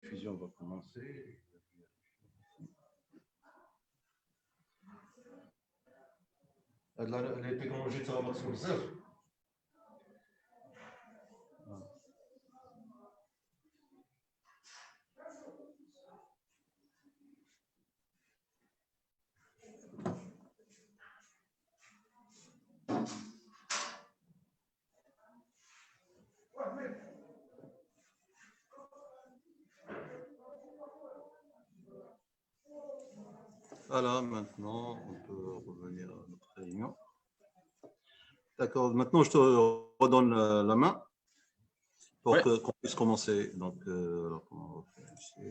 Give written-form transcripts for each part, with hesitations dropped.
diffusion va commencer. Les technologies تطورت بزاف. Voilà, maintenant, on peut revenir à notre réunion. D'accord, maintenant, je te redonne la main pour qu'on puisse commencer. Donc, alors, comment on va faire ici?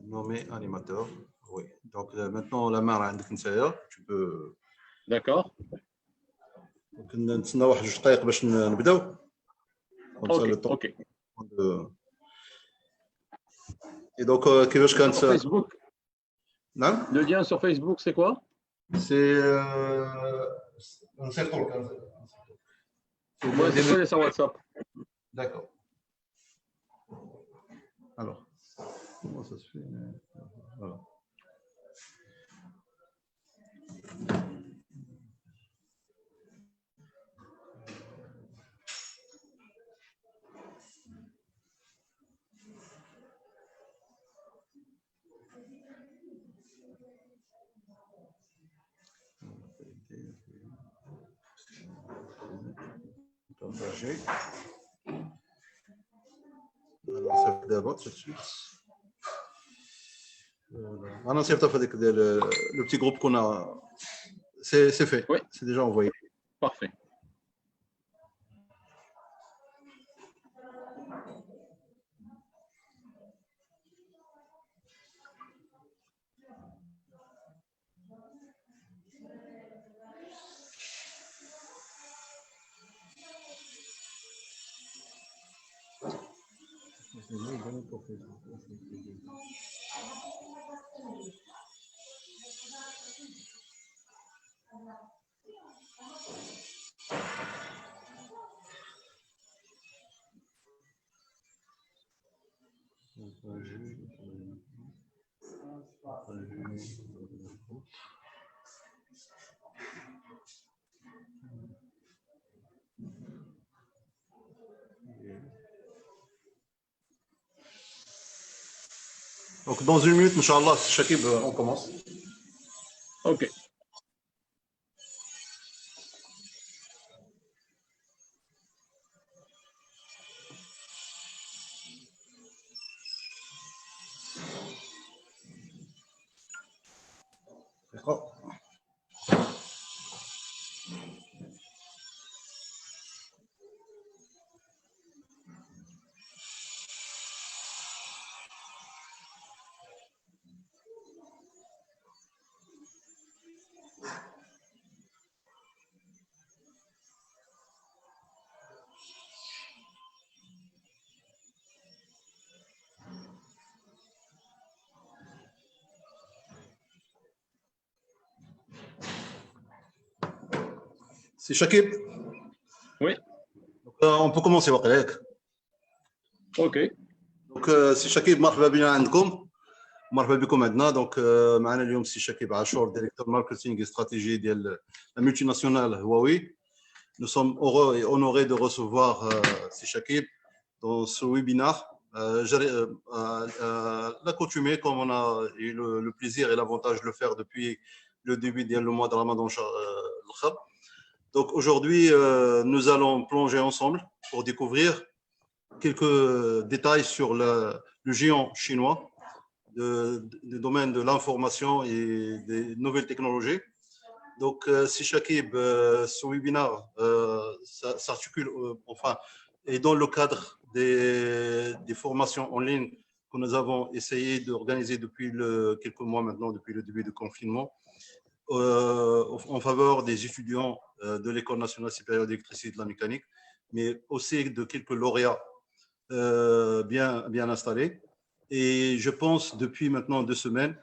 Nommer animateur. Oui, donc maintenant, la main عندك نتايا. Tu peux. D'accord. Donc, نتسنى واحد جوج دقائق باش نبداو. Ok. Et donc, كيفاش كانت Facebook. نعم. Le lien sur Facebook, c'est quoi? C'est c'est talk. Moi, c'est quoi sur WhatsApp? D'accord. Alors, comment ça se fait? Voilà. Partager. Alors, ça fait d'abord tout de suite. Voilà. Le petit groupe qu'on a, c'est fait. Oui. C'est déjà envoyé. Parfait. Donc, dans une minute, Inch'Allah, Shakib, on commence. Ok. D'accord. C'est Shakib. Oui. Donc, on peut commencer. Ok. Donc, c'est Shakib, مرحبا بنا عندكم. مرحبا بكم عندنا. Donc, معنا اليوم سي شكيب عاشور, directeur marketing et stratégie ديال la multinationale Huawei. Nous sommes heureux et honorés de recevoir C. Shakib dans ce webinaire. L'accoutumée, comme on a eu le plaisir et l'avantage de le faire depuis le début du mois de Ramadan. Donc aujourd'hui, nous allons plonger ensemble pour découvrir quelques détails sur le géant chinois du domaine de l'information et des nouvelles technologies. Donc, si Shakib, ce webinaire s'articule, enfin, et dans le cadre des formations en ligne que nous avons essayé d'organiser depuis quelques mois maintenant, depuis le début du confinement, en faveur des étudiants de l'École nationale supérieure d'électricité et de la mécanique, mais aussi de quelques lauréats bien installés. Et je pense, depuis maintenant 2 semaines,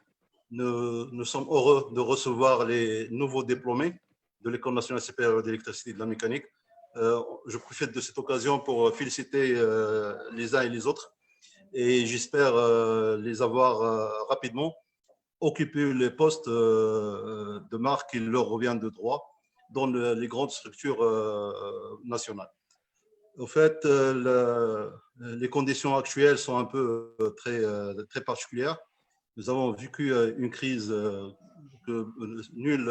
nous sommes heureux de recevoir les nouveaux diplômés de l'École nationale supérieure d'électricité et de la mécanique Je profite de cette occasion pour féliciter les uns et les autres et j'espère les avoir rapidement occupé les postes de marque qui leur revient de droit dans les grandes structures nationales. Au fait, les conditions actuelles sont un peu très particulières. Nous avons vécu une crise que nul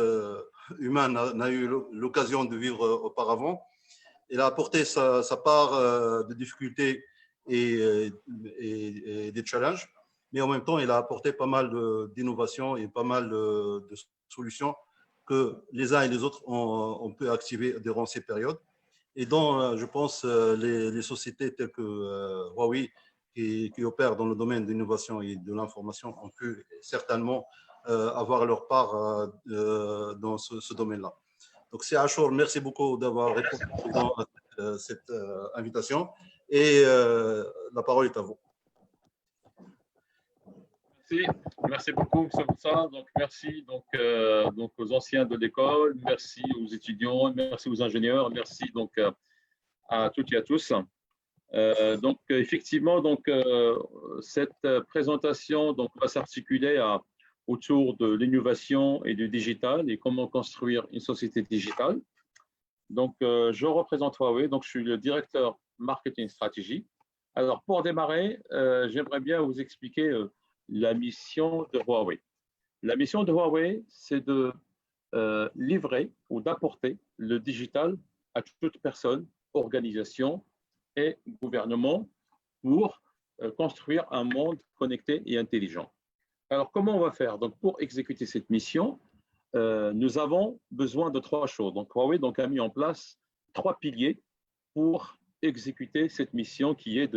humain n'a eu l'occasion de vivre auparavant. Il a apporté sa part de difficultés et des challenges, mais en même temps, il a apporté pas mal d'innovations et pas mal de solutions que les uns et les autres ont pu activer durant ces périodes. Et dont, je pense, les sociétés telles que Huawei, qui opèrent dans le domaine de l'innovation et de l'information, ont pu certainement avoir leur part dans ce domaine-là. Donc, c'est Achour, merci beaucoup d'avoir répondu à cette invitation. Et la parole est à vous. Merci beaucoup, M. Moussa. Donc, merci donc aux anciens de l'école, merci aux étudiants, merci aux ingénieurs, merci donc à toutes et à tous. Donc, effectivement, donc, cette présentation donc, va s'articuler autour de l'innovation et du digital et comment construire une société digitale. Donc, je représente Huawei, donc je suis le directeur marketing stratégie. Alors, pour démarrer, j'aimerais bien vous expliquer la mission de Huawei. La mission de Huawei, c'est de livrer ou d'apporter le digital à toute personne, organisation et gouvernement pour construire un monde connecté et intelligent. Alors, comment on va faire? Donc, pour exécuter cette mission, nous avons besoin de trois choses. Donc, Huawei donc, a mis en place trois piliers pour exécuter cette mission qui est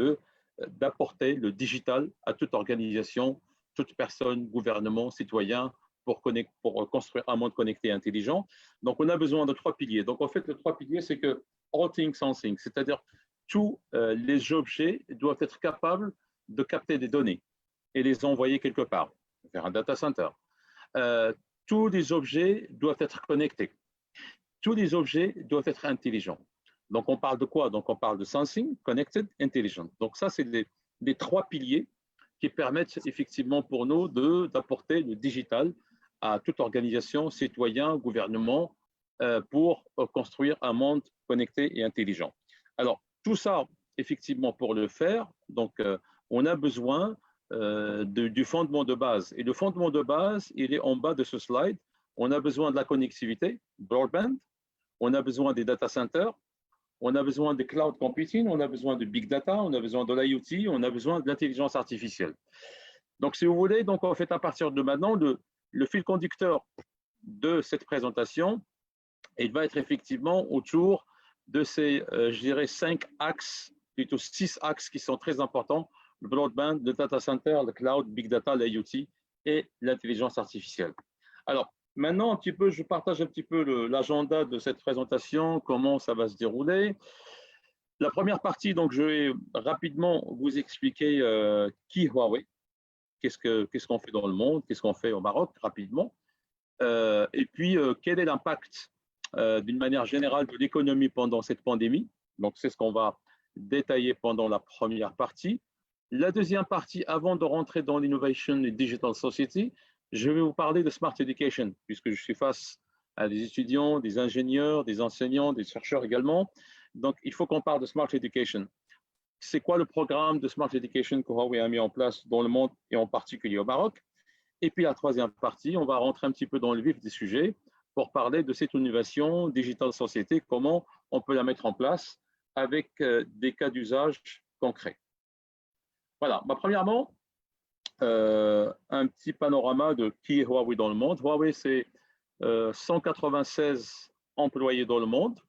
d'apporter le digital à toute organisation, toute personne, gouvernement, citoyen, pour construire un monde connecté et intelligent. Donc, on a besoin de trois piliers. Donc, en fait, les trois piliers, c'est que all things sensing, c'est-à-dire tous les objets doivent être capables de capter des données et les envoyer quelque part, vers un data center. Tous les objets doivent être connectés. Tous les objets doivent être intelligents. Donc, on parle de quoi? Donc, on parle de sensing, connected, intelligent. Donc, ça, c'est les trois piliers qui permettent effectivement pour nous d'apporter le digital à toute organisation, citoyen, gouvernement, pour construire un monde connecté et intelligent. Alors, tout ça, effectivement, pour le faire, donc, on a besoin du fondement de base. Et le fondement de base, il est en bas de ce slide. On a besoin de la connectivité, broadband, on a besoin des data centers, on a besoin de cloud computing, on a besoin de big data, on a besoin de l'IoT, on a besoin de l'intelligence artificielle. Donc, si vous voulez, donc, en fait, à partir de maintenant, le fil conducteur de cette présentation, il va être effectivement autour de ces, je dirais, 5 axes, plutôt 6 axes qui sont très importants: le broadband, le data center, le cloud, big data, l'IoT et l'intelligence artificielle. Alors, maintenant, je partage un petit peu l'agenda de cette présentation, comment ça va se dérouler. La première partie, donc, je vais rapidement vous expliquer qui est Huawei, qu'est-ce qu'on fait dans le monde, qu'est-ce qu'on fait au Maroc, rapidement. Et puis, quel est l'impact d'une manière générale de l'économie pendant cette pandémie. Donc, c'est ce qu'on va détailler pendant la première partie. La deuxième partie, avant de rentrer dans l'innovation et digital society, je vais vous parler de smart education, puisque je suis face à des étudiants, des ingénieurs, des enseignants, des chercheurs également. Donc, il faut qu'on parle de smart education. C'est quoi le programme de smart education que Huawei a mis en place dans le monde et en particulier au Maroc? Et puis, la troisième partie, on va rentrer un petit peu dans le vif des sujets pour parler de cette innovation digital society, comment on peut la mettre en place avec des cas d'usage concrets. Voilà, premièrement, un petit panorama de qui est Huawei dans le monde. Huawei, c'est 196 employés dans le monde,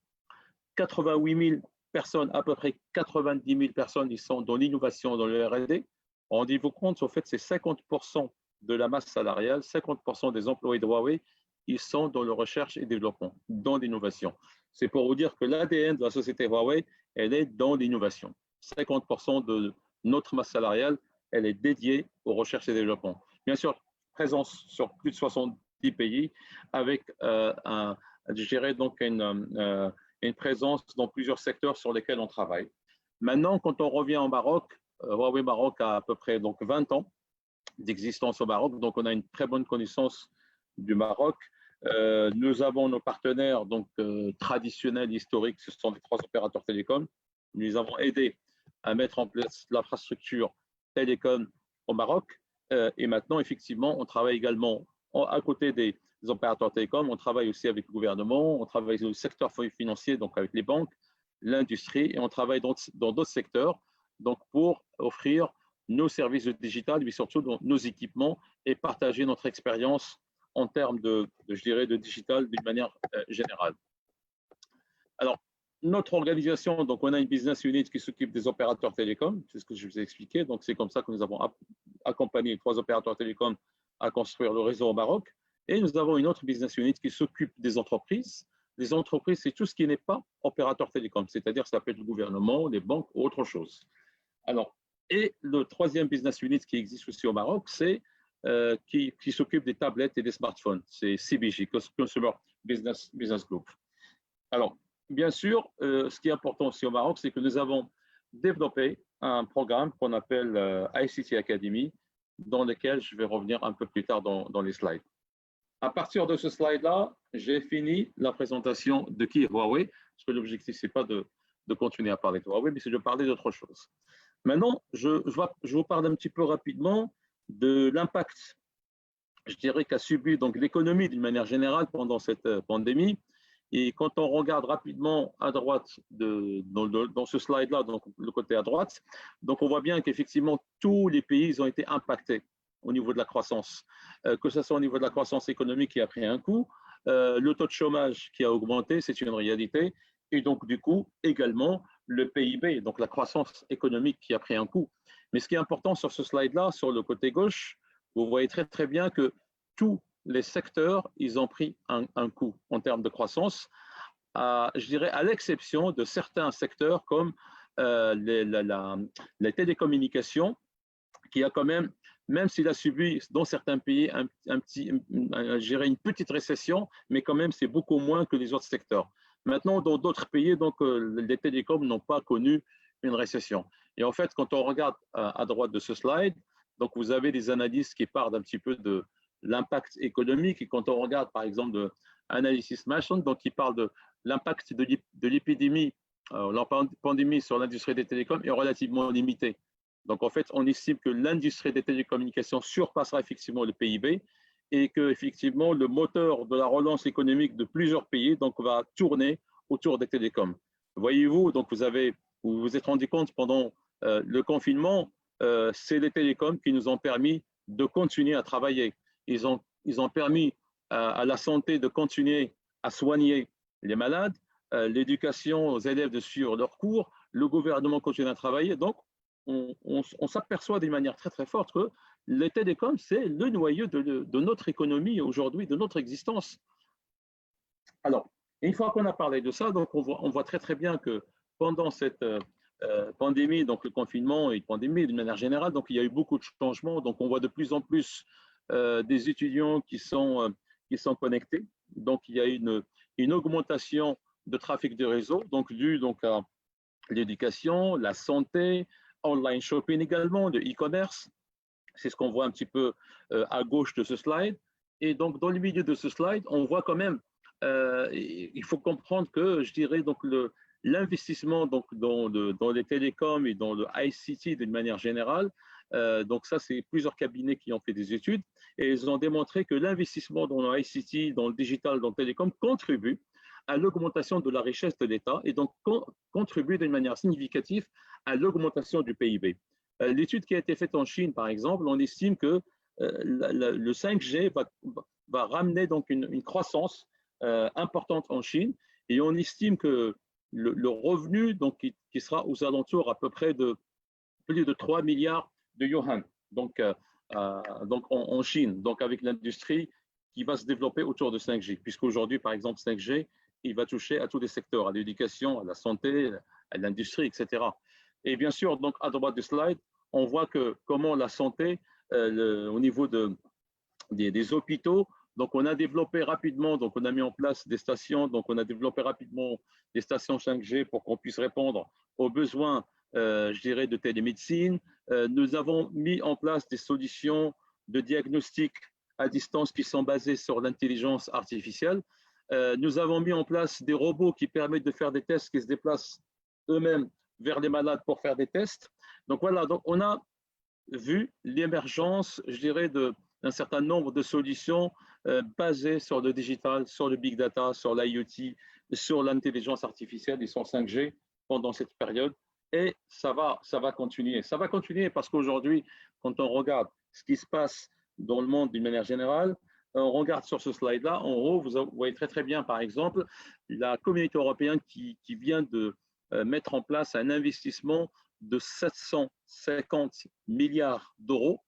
88 000 personnes, à peu près 90 000 personnes, ils sont dans l'innovation, dans le R&D. Rendez-vous compte, en fait, c'est 50% de la masse salariale, 50% des employés de Huawei, ils sont dans la recherche et développement, dans l'innovation. C'est pour vous dire que l'ADN de la société Huawei, elle est dans l'innovation. 50% de notre masse salariale, elle est dédiée aux recherches et développement. Bien sûr, présence sur plus de 70 pays avec, je dirais donc, et une présence dans plusieurs secteurs sur lesquels on travaille. Maintenant, quand on revient au Maroc, Huawei Maroc a à peu près donc 20 ans d'existence au Maroc, donc on a une très bonne connaissance du Maroc. Nous avons nos partenaires donc, traditionnels, historiques, ce sont les 3 opérateurs télécoms. Nous les avons aidés à mettre en place l'infrastructure télécom au Maroc. Et maintenant, effectivement, on travaille également à côté des opérateurs télécoms, on travaille aussi avec le gouvernement, on travaille dans le secteur financier, donc avec les banques, l'industrie, et on travaille dans d'autres secteurs donc pour offrir nos services digital, mais surtout nos équipements et partager notre expérience en termes je dirais, de digital d'une manière générale. Alors, notre organisation, donc on a une business unit qui s'occupe des opérateurs télécoms, c'est ce que je vous ai expliqué, donc c'est comme ça que nous avons accompagné les 3 opérateurs télécoms à construire le réseau au Maroc. Et nous avons une autre business unit qui s'occupe des entreprises. Les entreprises, c'est tout ce qui n'est pas opérateur télécom, c'est-à-dire ça peut être le gouvernement, les banques ou autre chose. Alors, et le 3e business unit qui existe aussi au Maroc, c'est qui s'occupe des tablettes et des smartphones. C'est CBG, Consumer Business Group. Alors, bien sûr, ce qui est important aussi au Maroc, c'est que nous avons développé un programme qu'on appelle ICT Academy, dans lequel je vais revenir un peu plus tard dans les slides. À partir de ce slide-là, j'ai fini la présentation de qui est Huawei, parce que l'objectif, ce n'est pas de continuer à parler de Huawei, mais c'est de parler d'autre chose. Maintenant, je vous parle un petit peu rapidement de l'impact, je dirais, qu'a subi donc l'économie d'une manière générale pendant cette pandémie. Et quand on regarde rapidement à droite dans ce slide-là, donc le côté à droite, donc on voit bien qu'effectivement tous les pays ont été impactés au niveau de la croissance, que ce soit au niveau de la croissance économique qui a pris un coup, le taux de chômage qui a augmenté, c'est une réalité, et donc du coup également le PIB, donc la croissance économique qui a pris un coup. Mais ce qui est important sur ce slide-là, sur le côté gauche, vous voyez très très bien que tous les secteurs, ils ont pris un coup en termes de croissance, je dirais à l'exception de certains secteurs comme les télécommunications, qui a quand même s'il a subi dans certains pays une petite récession, mais quand même c'est beaucoup moins que les autres secteurs. Maintenant, dans d'autres pays, donc, les télécoms n'ont pas connu une récession. Et en fait, quand on regarde à droite de ce slide, donc vous avez des analyses qui parlent un petit peu de l'impact économique. Et quand on regarde, par exemple, de Analysis Mason, donc qui parle de l'impact de l'épidémie, la pandémie sur l'industrie des télécoms est relativement limité. Donc, en fait, on estime que l'industrie des télécommunications surpassera effectivement le PIB et que effectivement le moteur de la relance économique de plusieurs pays donc va tourner autour des télécoms. Voyez-vous, donc vous vous êtes rendu compte pendant le confinement, c'est les télécoms qui nous ont permis de continuer à travailler. Ils ont permis à la santé de continuer à soigner les malades, l'éducation aux élèves de suivre leurs cours, le gouvernement continue à travailler. Donc, on s'aperçoit d'une manière très très forte que les télécoms, c'est le noyau de notre économie aujourd'hui, de notre existence. Alors, une fois qu'on a parlé de ça, donc on voit très très bien que pendant cette pandémie, donc le confinement et la pandémie d'une manière générale, donc il y a eu beaucoup de changements. Donc on voit de plus en plus des étudiants qui sont connectés. Donc il y a une augmentation de trafic de réseau, donc dû donc à l'éducation, la santé, online shopping également, de e-commerce. C'est ce qu'on voit un petit peu à gauche de ce slide. Et donc, dans le milieu de ce slide, on voit quand même, il faut comprendre que, je dirais, donc l'investissement donc, dans les télécoms et dans le ICT d'une manière générale, donc ça, c'est plusieurs cabinets qui ont fait des études et ils ont démontré que l'investissement dans le ICT, dans le digital, dans le télécom contribue à l'augmentation de la richesse de l'État et donc contribue d'une manière significative à l'augmentation du PIB. L'étude qui a été faite en Chine, par exemple, on estime que le 5G va ramener donc une croissance importante en Chine et on estime que le revenu donc, qui sera aux alentours à peu près de plus de 3 milliards de yuan donc en Chine, donc avec l'industrie qui va se développer autour de 5G, puisqu'aujourd'hui, par exemple, 5G, il va toucher à tous les secteurs, à l'éducation, à la santé, à l'industrie, etc. Et bien sûr, donc à droite du slide, on voit que comment la santé, au niveau des hôpitaux, Donc, on a développé rapidement, donc on a mis en place des stations, donc on a développé rapidement des stations 5G pour qu'on puisse répondre aux besoins, je dirais, de télémédecine. Nous avons mis en place des solutions de diagnostic à distance qui sont basées sur l'intelligence artificielle. Nous avons mis en place des robots qui permettent de faire des tests qui se déplacent eux-mêmes vers les malades pour faire des tests. Donc voilà, donc on a vu l'émergence, je dirais, d'un certain nombre de solutions basées sur le digital, sur le big data, sur l'IoT, sur l'intelligence artificielle et sur 5G pendant cette période. Et ça va continuer. Ça va continuer parce qu'aujourd'hui, quand on regarde ce qui se passe dans le monde d'une manière générale, on regarde sur ce slide-là, en haut, vous voyez très très bien, par exemple, la communauté européenne qui vient de mettre en place un investissement de 750 milliards d'euros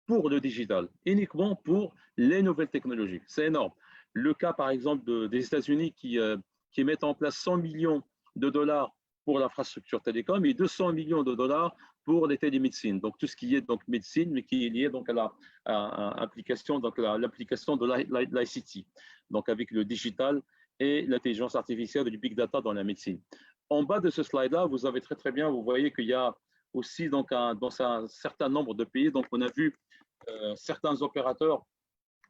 pour le digital, uniquement pour les nouvelles technologies. C'est énorme. Le cas, par exemple, des États-Unis qui mettent en place 100 millions de dollars pour l'infrastructure télécom et 200 millions de dollars pour les télémédecines. Donc, tout ce qui est donc médecine, mais qui est lié donc à l'application de l'ICT, donc avec le digital et l'intelligence artificielle et du big data dans la médecine. En bas de ce slide-là, vous avez très très bien, vous voyez qu'il y a aussi donc dans un certain nombre de pays, donc on a vu certains opérateurs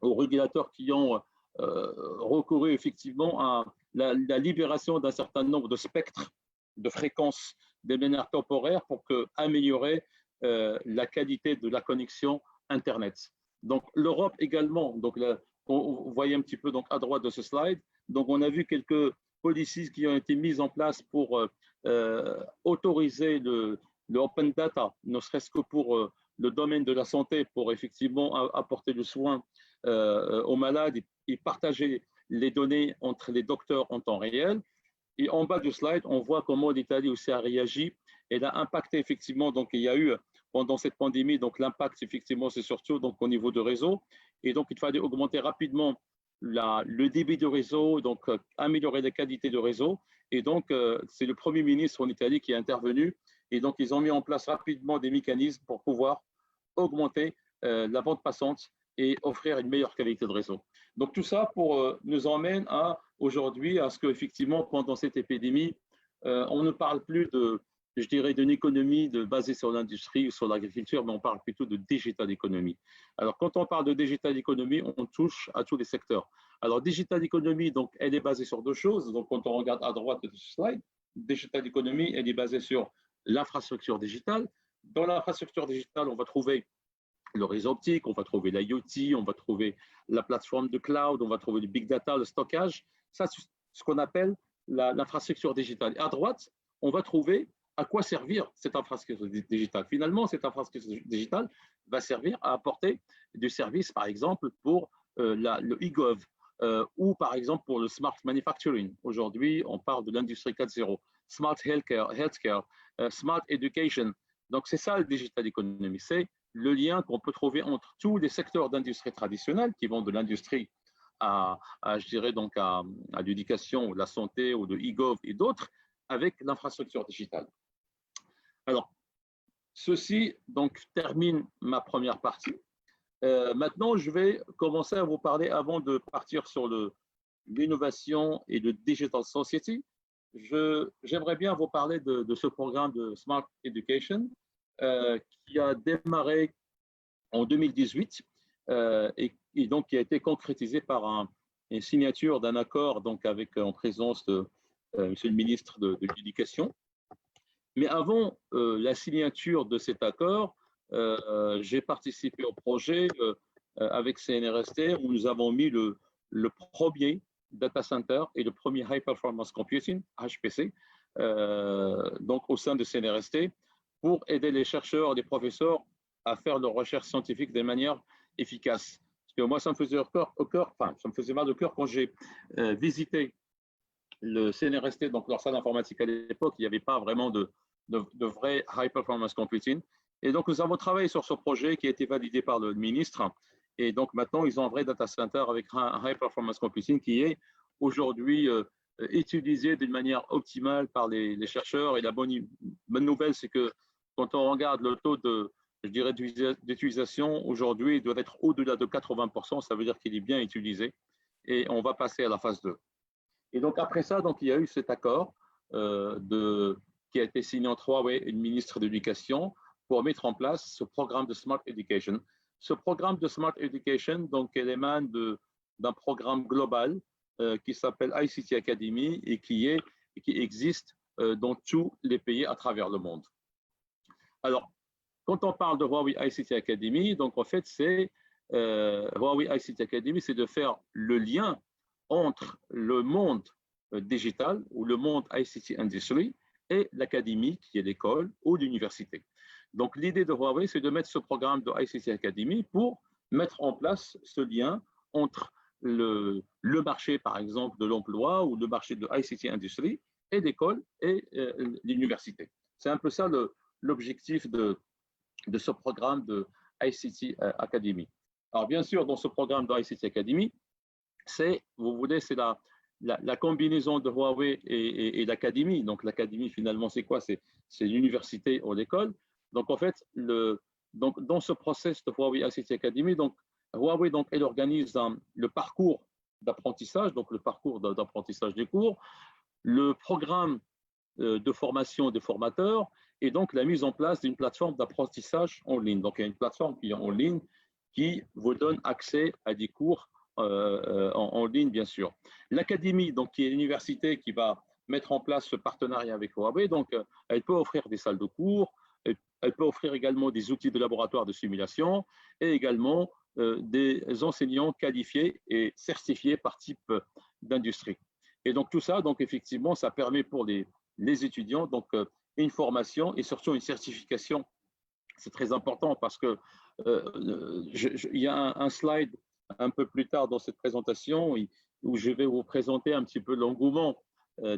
ou régulateurs qui ont recouru effectivement à la libération d'un certain nombre de spectres de fréquences des manières temporaires pour améliorer la qualité de la connexion Internet. Donc l'Europe également, donc vous voyez un petit peu donc à droite de ce slide, donc on a vu quelques policies qui ont été mises en place pour autoriser le open data, ne serait-ce que pour le domaine de la santé, pour effectivement apporter le soin aux malades et partager les données entre les docteurs en temps réel. Et en bas du slide, on voit comment l'Italie aussi a réagi. Elle a impacté effectivement, donc il y a eu pendant cette pandémie, donc l'impact effectivement c'est surtout donc au niveau de réseau. Et donc il fallait augmenter rapidement le débit de réseau, donc améliorer la qualité de réseau. Et donc c'est le Premier ministre en Italie qui est intervenu. Et donc ils ont mis en place rapidement des mécanismes pour pouvoir augmenter la bande passante et offrir une meilleure qualité de réseau. Donc tout ça nous emmène aujourd'hui à ce qu'effectivement pendant cette épidémie, on ne parle plus je dirais, d'une économie basée sur l'industrie ou sur l'agriculture, mais on parle plutôt de digital economy. Alors quand on parle de digital economy, on touche à tous les secteurs. Alors digital economy, donc elle est basée sur deux choses. Donc quand on regarde à droite de ce slide, digital economy, elle est basée sur l'infrastructure digitale. Dans l'infrastructure digitale, on va trouver le réseau optique, on va trouver l'IoT, on va trouver la plateforme de cloud, on va trouver le big data, le stockage. Ça, c'est ce qu'on appelle l'infrastructure digitale. Et à droite, on va trouver à quoi servir cette infrastructure digitale. Finalement, cette infrastructure digitale va servir à apporter du service, par exemple, pour le e-gov ou, par exemple, pour le smart manufacturing. Aujourd'hui, on parle de l'industrie 4.0, smart healthcare, smart education. Donc, c'est ça le digital economy. C'est le lien qu'on peut trouver entre tous les secteurs d'industrie traditionnelle qui vont de l'industrie je dirais donc à l'éducation, la santé ou de e-gov et d'autres avec l'infrastructure digitale. Alors, ceci donc termine ma première partie. Maintenant, je vais commencer à vous parler, avant de partir sur l'innovation et le Digital Society, j'aimerais bien vous parler de ce programme de Smart Education qui a démarré en 2018 et donc qui a été concrétisé par une signature d'un accord donc en présence de Monsieur le ministre de l'Éducation. Mais avant la signature de cet accord, j'ai participé au projet avec CNRST où nous avons mis le premier data center et le premier High Performance Computing, HPC, donc au sein de CNRST, pour aider les chercheurs, les professeurs à faire leur recherche scientifique de manière efficace. Parce que moi, ça me faisait ça me faisait mal au cœur quand j'ai visité le CNRST, donc leur salle informatique à l'époque, il n'y avait pas vraiment de vrai High Performance Computing. Et donc, nous avons travaillé sur ce projet qui a été validé par le ministre. Et donc, maintenant, ils ont un vrai data center avec un High Performance Computing qui est aujourd'hui utilisé d'une manière optimale par les chercheurs. Et la bonne nouvelle, c'est que quand on regarde le taux je dirais, d'utilisation aujourd'hui doit être au-delà de 80%. Ça veut dire qu'il est bien utilisé. Et on va passer à la phase 2. Et donc, après ça, donc, il y a eu cet accord qui a été signé entre Huawei et le ministre de l'Éducation pour mettre en place ce programme de Smart Education. Ce programme de Smart Education, donc, elle émane d'un programme global qui s'appelle ICT Academy et qui existe dans tous les pays à travers le monde. Alors, quand on parle de Huawei ICT Academy, donc en fait, Huawei ICT Academy, c'est de faire le lien entre le monde digital ou le monde ICT Industry et l'académie, qui est l'école ou l'université. Donc, l'idée de Huawei, c'est de mettre ce programme de ICT Academy pour mettre en place ce lien entre le marché, par exemple, de l'emploi ou le marché de ICT Industry et l'école et l'université. C'est un peu ça l'objectif de ce programme de ICT Academy. Alors, bien sûr, dans ce programme de ICT Academy, c'est la combinaison de Huawei et l'académie. Donc, l'académie, finalement, c'est quoi? C'est l'université ou l'école. Donc, en fait, dans ce process de Huawei ICT Academy, donc, Huawei, donc, elle organise le parcours d'apprentissage, donc le parcours d'apprentissage des cours, le programme de formation des formateurs et donc la mise en place d'une plateforme d'apprentissage en ligne. Donc, il y a une plateforme qui est en ligne qui vous donne accès à des cours en ligne, bien sûr. L'académie, donc, qui est l'université qui va mettre en place ce partenariat avec Huawei, donc, elle peut offrir des salles de cours, elle peut offrir également des outils de laboratoire de simulation et également des enseignants qualifiés et certifiés par type d'industrie. Et donc, tout ça, donc, effectivement, ça permet pour les étudiants donc, une formation et surtout une certification. C'est très important parce que il y a un slide un peu plus tard dans cette présentation où je vais vous présenter un petit peu l'engouement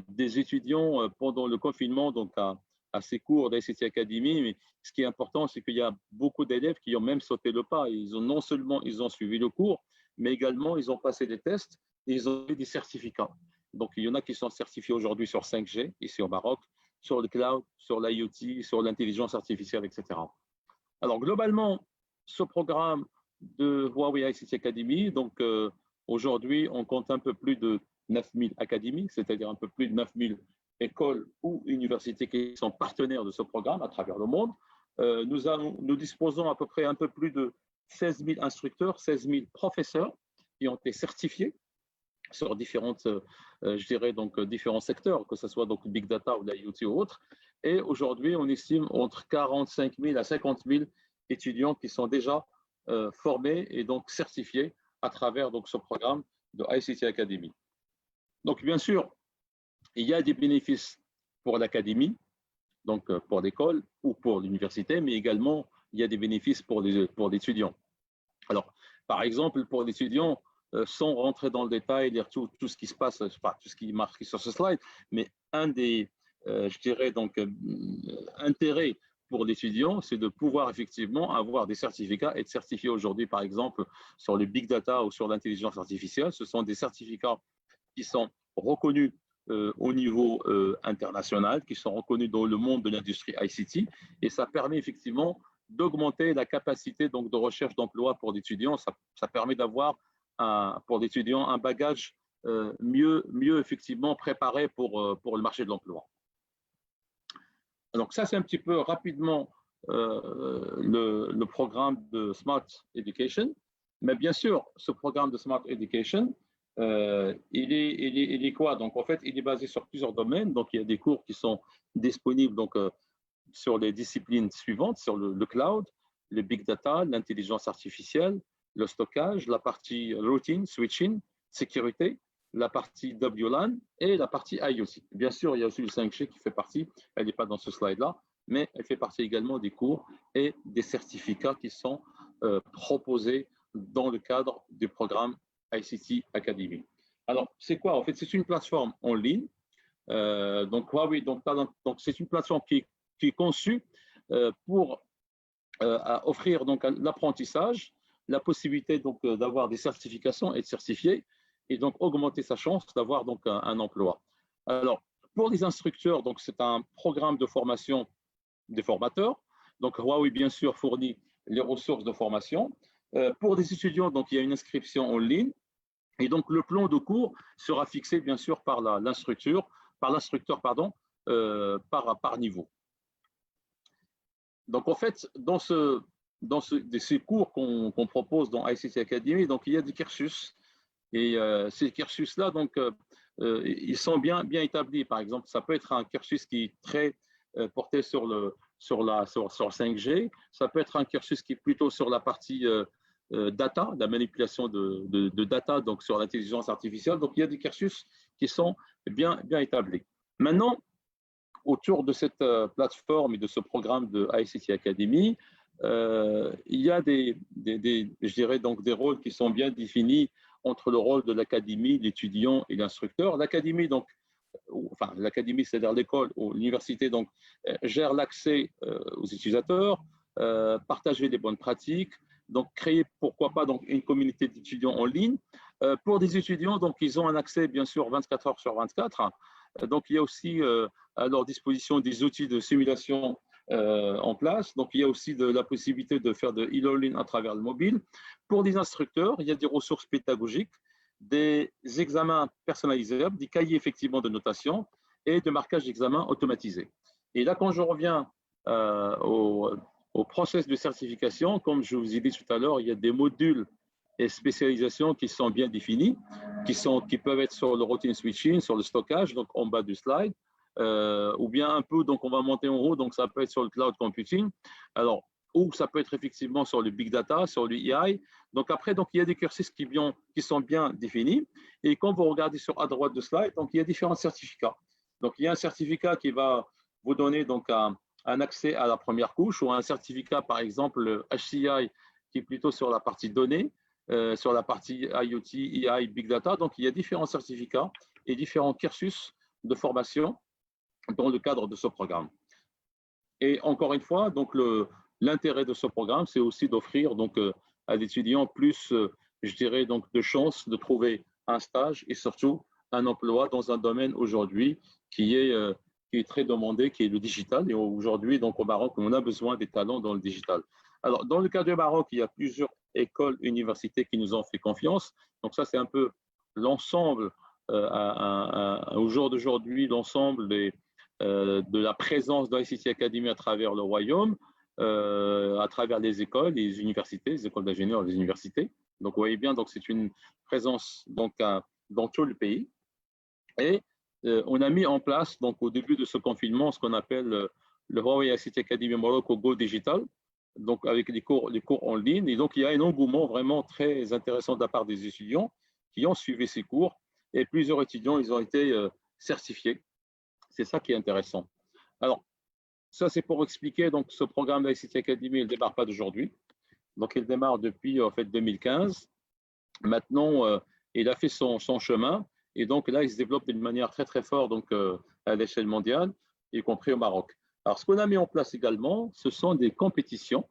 des étudiants pendant le confinement donc à ces cours d'ICT Academy. Mais ce qui est important, c'est qu'il y a beaucoup d'élèves qui ont même sauté le pas. Non seulement ils ont suivi le cours, mais également ils ont passé des tests et ils ont eu des certificats. Donc, il y en a qui sont certifiés aujourd'hui sur 5G, ici au Maroc, sur le cloud, sur l'IoT, sur l'intelligence artificielle, etc. Alors, globalement, ce programme de Huawei ICT Academy, donc aujourd'hui, on compte un peu plus de 9000 académies, c'est-à-dire un peu plus de 9000 écoles ou universités qui sont partenaires de ce programme à travers le monde. Nous disposons à peu près un peu plus de 16 000 instructeurs, 16 000 professeurs qui ont été certifiés sur différentes, je dirais, donc, différents secteurs, que ce soit donc Big Data ou l'IoT ou autre. Et aujourd'hui, on estime entre 45 000 à 50 000 étudiants qui sont déjà formés et donc certifiés à travers donc, ce programme de ICT Academy. Donc, bien sûr, il y a des bénéfices pour l'académie, donc pour l'école ou pour l'université, mais également, il y a des bénéfices pour l'étudiant. Alors, par exemple, pour l'étudiant, sans rentrer dans le détail, dire tout ce qui se passe, pas tout ce qui est marqué sur ce slide, mais un des, je dirais donc, intérêts pour l'étudiant, c'est de pouvoir effectivement avoir des certificats, être certifié aujourd'hui, par exemple, sur le big data ou sur l'intelligence artificielle. Ce sont des certificats qui sont reconnus au niveau international, qui sont reconnus dans le monde de l'industrie ICT, et ça permet effectivement d'augmenter la capacité donc, de recherche d'emploi pour l'étudiant. Ça permet d'avoir pour l'étudiant un bagage mieux effectivement préparé pour le marché de l'emploi. Donc ça, c'est un petit peu rapidement le programme de Smart Education. Mais bien sûr, ce programme de Smart Education, il est quoi? Donc en fait, il est basé sur plusieurs domaines. Donc il y a des cours qui sont disponibles donc, sur les disciplines suivantes, sur le cloud, le big data, l'intelligence artificielle, le stockage, la partie routing, switching, sécurité, la partie WLAN et la partie IoT. Bien sûr, il y a aussi le 5G qui fait partie, elle n'est pas dans ce slide-là, mais elle fait partie également des cours et des certificats qui sont proposés dans le cadre du programme ICT Academy. Alors, c'est quoi? En fait, c'est une plateforme en ligne. Donc, Huawei, donc c'est une plateforme qui est conçue pour offrir donc l'apprentissage, la possibilité donc d'avoir des certifications, être certifié et donc augmenter sa chance d'avoir donc un emploi. Alors pour les instructeurs, donc c'est un programme de formation des formateurs Donc, Huawei, bien sûr, fournit les ressources de formation. Pour des étudiants, donc, il y a une inscription en ligne. Et donc, le plan de cours sera fixé, bien sûr, par l'instructeur, par niveau. Donc, en fait, dans ces cours qu'on propose dans ICT Academy, donc, il y a des cursus. Et ces cursus-là, donc, ils sont bien établis. Par exemple, ça peut être un cursus qui est très porté sur 5G. Ça peut être un cursus qui est plutôt sur la partie data, la manipulation de data, donc sur l'intelligence artificielle. Donc, il y a des cursus qui sont bien établis. Maintenant, autour de cette plateforme et de ce programme de ICT Academy, il y a je dirais donc des rôles qui sont bien définis entre le rôle de l'académie, l'étudiant et l'instructeur. L'académie, donc, enfin, l'académie, c'est-à-dire l'école ou l'université, donc, gère l'accès aux utilisateurs, partager les bonnes pratiques, donc créer, pourquoi pas, donc, une communauté d'étudiants en ligne. Pour des étudiants, donc, ils ont un accès, bien sûr, 24 heures sur 24. Donc, il y a aussi à leur disposition des outils de simulation en place. Donc, il y a aussi la possibilité de faire de e-learning à travers le mobile. Pour des instructeurs, il y a des ressources pédagogiques, des examens personnalisables, des cahiers effectivement de notation et de marquage d'examen automatisé. Et là, quand je reviens au process de certification, comme je vous ai dit tout à l'heure, il y a des modules et spécialisations qui sont bien définis, qui peuvent être sur le routing switching, sur le stockage, donc en bas du slide, ou bien un peu, donc on va monter en haut, donc ça peut être sur le cloud computing, alors, ou ça peut être effectivement sur le big data, sur le AI. Donc après, donc, il y a des cursus qui sont bien définis. Et quand vous regardez à droite de slide, donc, il y a différents certificats. Donc, il y a un certificat qui va vous donner donc, un accès à la première couche, ou un certificat, par exemple, le HCI, qui est plutôt sur la partie données, sur la partie IoT, AI, Big Data. Donc, il y a différents certificats et différents cursus de formation dans le cadre de ce programme. Et encore une fois, donc l'intérêt de ce programme, c'est aussi d'offrir donc à l'étudiant plus, je dirais, donc de chances de trouver un stage et surtout un emploi dans un domaine aujourd'hui qui est très demandé, qui est le digital. Et aujourd'hui, donc au Maroc, on a besoin des talents dans le digital. Alors, dans le cas du Maroc, il y a plusieurs écoles, universités qui nous ont fait confiance. Donc ça, c'est un peu l'ensemble, au jour d'aujourd'hui, l'ensemble de la présence de ICT Academy à travers le royaume, à travers les écoles, les universités, les écoles d'ingénieurs, les universités. Donc, vous voyez bien, donc c'est une présence donc, dans tout le pays. Et on a mis en place, donc, au début de ce confinement, ce qu'on appelle le Huawei ICT Academy Morocco Go Digital, donc avec les cours en ligne. Et donc, il y a un engouement vraiment très intéressant de la part des étudiants qui ont suivi ces cours. Et plusieurs étudiants, ils ont été certifiés. C'est ça qui est intéressant. Alors, ça, c'est pour expliquer, donc, ce programme d'ICT Academy, il ne démarre pas d'aujourd'hui. Donc, il démarre depuis, en fait, 2015. Maintenant, il a fait son chemin. Et donc, là, il se développe d'une manière très, très forte, donc, à l'échelle mondiale, y compris au Maroc. Alors, ce qu'on a mis en place également, ce sont des compétitions.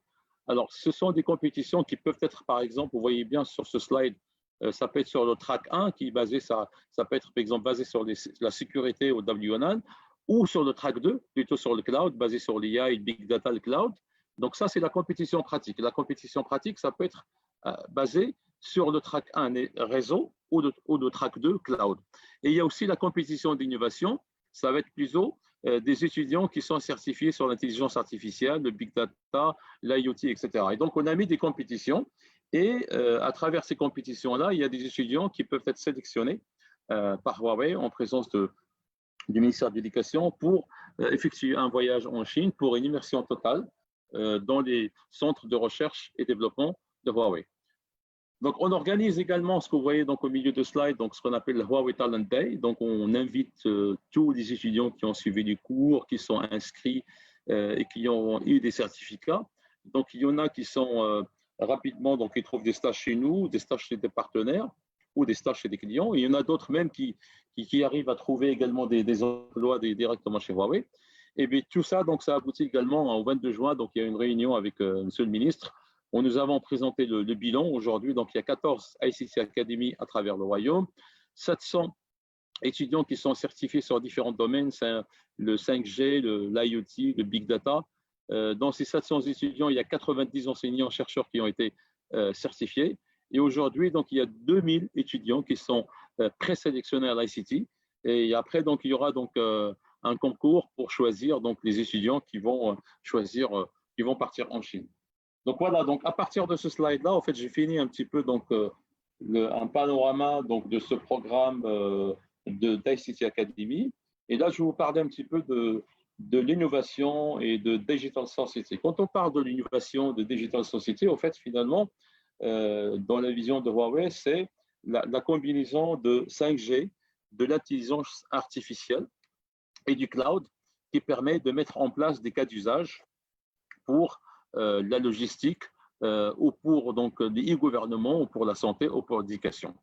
Alors, ce sont des compétitions qui peuvent être, par exemple, vous voyez bien sur ce slide, ça peut être sur le track 1, qui est basé, ça peut être, par exemple, basé sur la sécurité au WNAN, ou sur le track 2, plutôt sur le cloud, basé sur l'IA et le Big Data, le cloud. Donc, ça, c'est la compétition pratique. La compétition pratique, ça peut être basé sur le track 1, réseau, ou le track 2, cloud. Et il y a aussi la compétition d'innovation. Ça va être plutôt des étudiants qui sont certifiés sur l'intelligence artificielle, le big data, l'IoT, etc. Et donc, on a mis des compétitions et à travers ces compétitions-là, il y a des étudiants qui peuvent être sélectionnés par Huawei en présence du ministère de l'Éducation pour effectuer un voyage en Chine pour une immersion totale dans les centres de recherche et développement de Huawei. Donc, on organise également ce que vous voyez donc, au milieu de slide, donc ce qu'on appelle le Huawei Talent Day. Donc, on invite tous les étudiants qui ont suivi du cours, qui sont inscrits et qui ont eu des certificats. Donc, il y en a qui sont rapidement, donc ils trouvent des stages chez nous, des stages chez des partenaires ou des stages chez des clients. Et il y en a d'autres même qui arrivent à trouver également des emplois directement chez Huawei. Et bien, tout ça, donc, ça aboutit également au 22 juin. Donc, il y a une réunion avec Monsieur le ministre où nous avons présenté le bilan aujourd'hui. Donc, il y a 14 ICT Academy à travers le royaume, 700 étudiants qui sont certifiés sur différents domaines, le 5G, l'IoT, le Big Data, Dans ces 700 étudiants, il y a 90 enseignants-chercheurs qui ont été certifiés. Et aujourd'hui, donc, il y a 2000 étudiants qui sont présélectionnés à l'ICT. Et après, donc, il y aura donc un concours pour choisir donc les étudiants qui vont qui vont partir en Chine. Donc voilà, donc à partir de ce slide-là, en fait, j'ai fini un petit peu donc un panorama donc de ce programme d'ICT Academy. Et là, je vais vous parler un petit peu de l'innovation et de Digital Society. Quand on parle de l'innovation de Digital Society, en fait, finalement, dans la vision de Huawei, c'est la combinaison de 5G, de l'intelligence artificielle et du cloud qui permet de mettre en place des cas d'usage pour la logistique ou pour donc les e-gouvernements ou pour la santé ou pour l'éducation.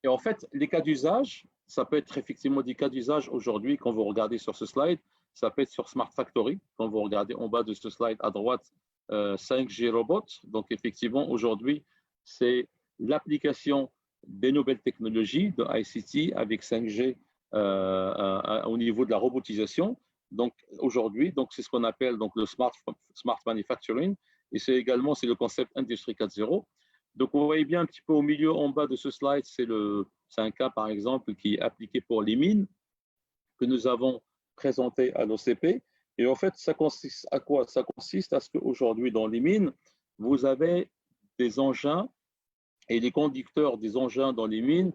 Et en fait, les cas d'usage, ça peut être effectivement des cas d'usage aujourd'hui, quand vous regardez sur ce slide, ça peut être sur Smart Factory, quand vous regardez en bas de ce slide à droite, 5G Robot. Donc effectivement, aujourd'hui, c'est l'application des nouvelles technologies de ICT avec 5G au niveau de la robotisation. Donc aujourd'hui, donc c'est ce qu'on appelle donc le smart manufacturing, et c'est également le concept Industrie 4.0. Donc vous voyez bien un petit peu au milieu en bas de ce slide, c'est un cas par exemple qui est appliqué pour les mines que nous avons présenté à l'OCP. Et en fait, ça consiste à quoi? Ça consiste à ce qu'aujourd'hui dans les mines, vous avez des engins et les conducteurs des engins dans les mines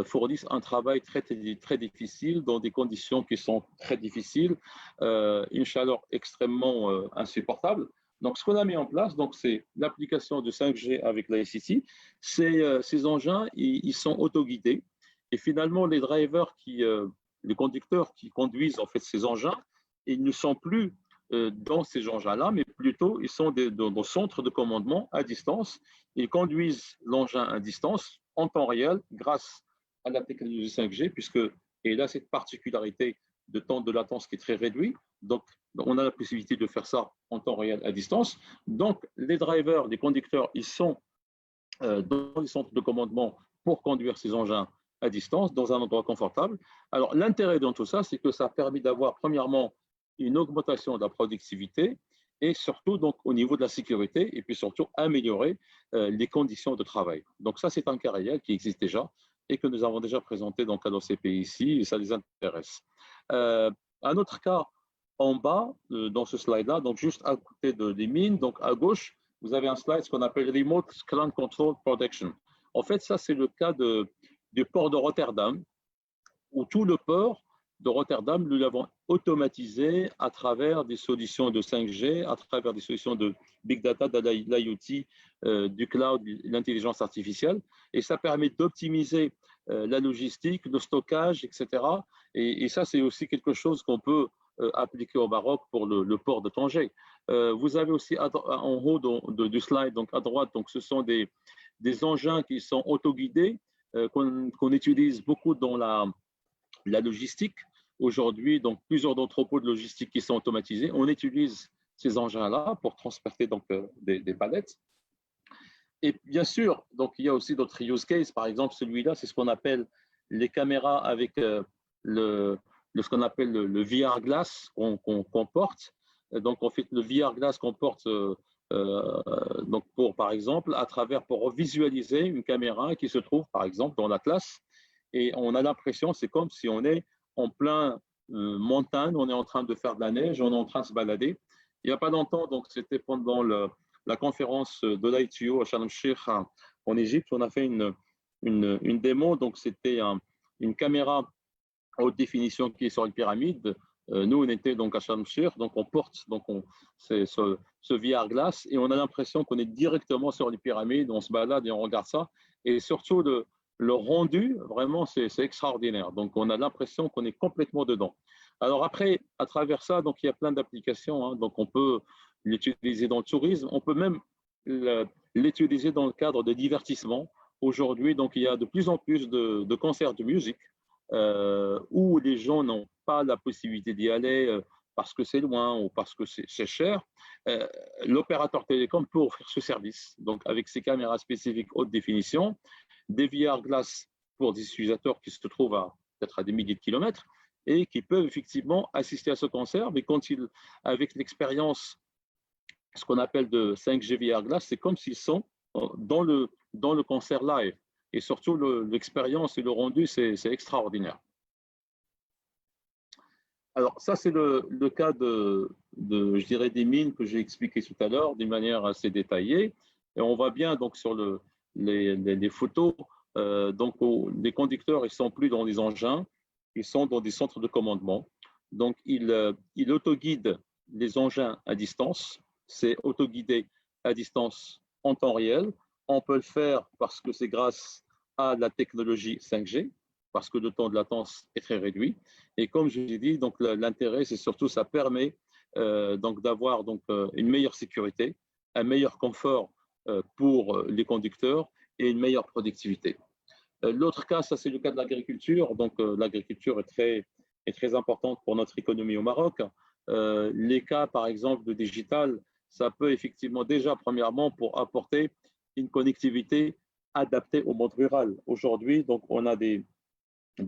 fournissent un travail très difficile dans des conditions qui sont très difficiles, une chaleur extrêmement insupportable. Donc, ce qu'on a mis en place, c'est l'application de 5G avec l'ICT. Ces engins, ils sont autoguidés. Et finalement, les drivers, les conducteurs qui conduisent en fait ces engins, ils ne sont plus dans ces engins-là, mais plutôt ils sont dans le centre de commandement à distance. Ils conduisent l'engin à distance en temps réel grâce à la technologie 5G, et là, cette particularité de temps de latence qui est très réduit. Donc, on a la possibilité de faire ça en temps réel à distance. Donc, les drivers, les conducteurs, ils sont dans les centres de commandement pour conduire ces engins à distance, dans un endroit confortable. Alors, l'intérêt dans tout ça, c'est que ça a permis d'avoir, premièrement, une augmentation de la productivité et surtout donc, au niveau de la sécurité et puis surtout améliorer les conditions de travail. Donc ça, c'est un cas réel qui existe déjà et que nous avons déjà présenté donc, à l'OCP ici et ça les intéresse. Un autre cas en bas dans ce slide-là, donc juste à côté des mines, donc à gauche, vous avez un slide ce qu'on appelle Remote Ground Control Protection. En fait, ça, c'est le cas du port de Rotterdam où tout le port de Rotterdam, nous l'avons automatisé à travers des solutions de 5G, à travers des solutions de Big Data, de l'IoT, du cloud, de l'intelligence artificielle. Et ça permet d'optimiser la logistique, le stockage, etc. Et ça, c'est aussi quelque chose qu'on peut appliquer au Maroc pour le port de Tanger. Vous avez aussi en haut du slide, donc à droite, donc ce sont des engins qui sont autoguidés, qu'on utilise beaucoup dans la logistique. Aujourd'hui, donc plusieurs entrepôts de logistique qui sont automatisés. On utilise ces engins-là pour transporter donc des palettes. Et bien sûr, donc il y a aussi d'autres use cases. Par exemple, celui-là, c'est ce qu'on appelle les caméras avec ce qu'on appelle le VR Glass qu'on porte. Donc, en fait, le VR Glass qu'on porte donc par exemple, pour visualiser une caméra qui se trouve, par exemple, dans la classe. Et on a l'impression, c'est comme si on est en plein montagne, on est en train de faire de la neige, on est en train de se balader. Il n'y a pas longtemps, donc c'était pendant la conférence de l'ITU à Sharm el-Sheikh en Égypte, on a fait une démo, donc c'était une caméra haute définition qui est sur une pyramide. Nous, on était donc à Sharm el-Sheikh, donc on porte ce VR Glass et on a l'impression qu'on est directement sur les pyramides, on se balade et on regarde ça. Et surtout, le rendu, vraiment, c'est extraordinaire. Donc, on a l'impression qu'on est complètement dedans. Alors après, à travers ça, donc, il y a plein d'applications. Hein. Donc, on peut l'utiliser dans le tourisme. On peut même l'utiliser dans le cadre de divertissement. Aujourd'hui, donc, il y a de plus en plus de concerts de musique où les gens n'ont pas la possibilité d'y aller parce que c'est loin ou parce que c'est cher. L'opérateur télécom peut offrir ce service. Donc, avec ses caméras spécifiques haute définition, des VR Glass pour des utilisateurs qui se trouvent peut-être à des milliers de kilomètres, et qui peuvent effectivement assister à ce concert, mais avec l'expérience, ce qu'on appelle de 5G VR Glass, c'est comme s'ils sont dans le concert live. Et surtout, l'expérience et le rendu, c'est extraordinaire. Alors, ça, c'est le cas je dirais, des mines que j'ai expliqué tout à l'heure d'une manière assez détaillée. Et on voit bien donc, sur les photos, donc, les conducteurs, ils ne sont plus dans des engins, ils sont dans des centres de commandement. Donc, ils autoguident les engins à distance. C'est autoguidé à distance en temps réel. On peut le faire parce que c'est grâce à la technologie 5G, parce que le temps de latence est très réduit. Et comme je l'ai dit, donc l'intérêt, c'est surtout ça permet donc d'avoir une meilleure sécurité, un meilleur confort pour les conducteurs et une meilleure productivité. L'autre cas, ça c'est le cas de l'agriculture. Donc l'agriculture est très importante pour notre économie au Maroc. Les cas, par exemple, de digital, ça peut effectivement déjà, premièrement, pour apporter une connectivité adaptée au monde rural. Aujourd'hui, donc on a des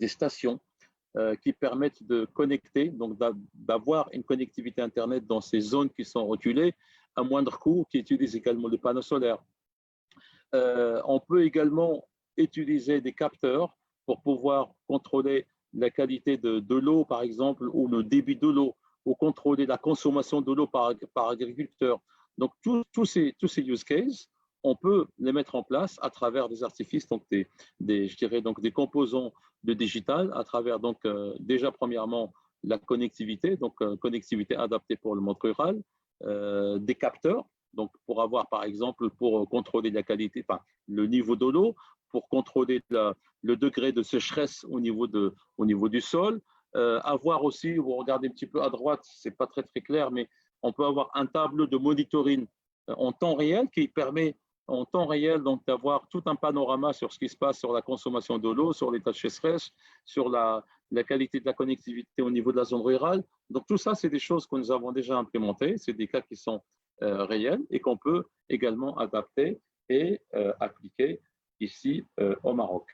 stations qui permettent de connecter, donc d'avoir une connectivité Internet dans ces zones qui sont reculées à moindre coût, qui utilisent également le panneau solaire. On peut également utiliser des capteurs pour pouvoir contrôler la qualité de l'eau, par exemple, ou le débit de l'eau, ou contrôler la consommation de l'eau par agriculteur. Donc, tous ces use cases, on peut les mettre en place à travers des artifices, donc je dirais donc des composants de digital, à travers donc déjà premièrement la connectivité, donc connectivité adaptée pour le monde rural, des capteurs, donc pour avoir par exemple pour contrôler la qualité, enfin, le niveau de l'eau, pour contrôler le degré de sécheresse au niveau du sol, avoir aussi, vous regardez un petit peu à droite, c'est pas très clair, mais on peut avoir un tableau de monitoring en temps réel qui permet en temps réel donc d'avoir tout un panorama sur ce qui se passe sur la consommation de l'eau, sur l'état de sécheresse, sur la qualité de la connectivité au niveau de la zone rurale. Donc tout ça, c'est des choses que nous avons déjà implémentées, c'est des cas qui sont réels et qu'on peut également adapter et appliquer ici au Maroc.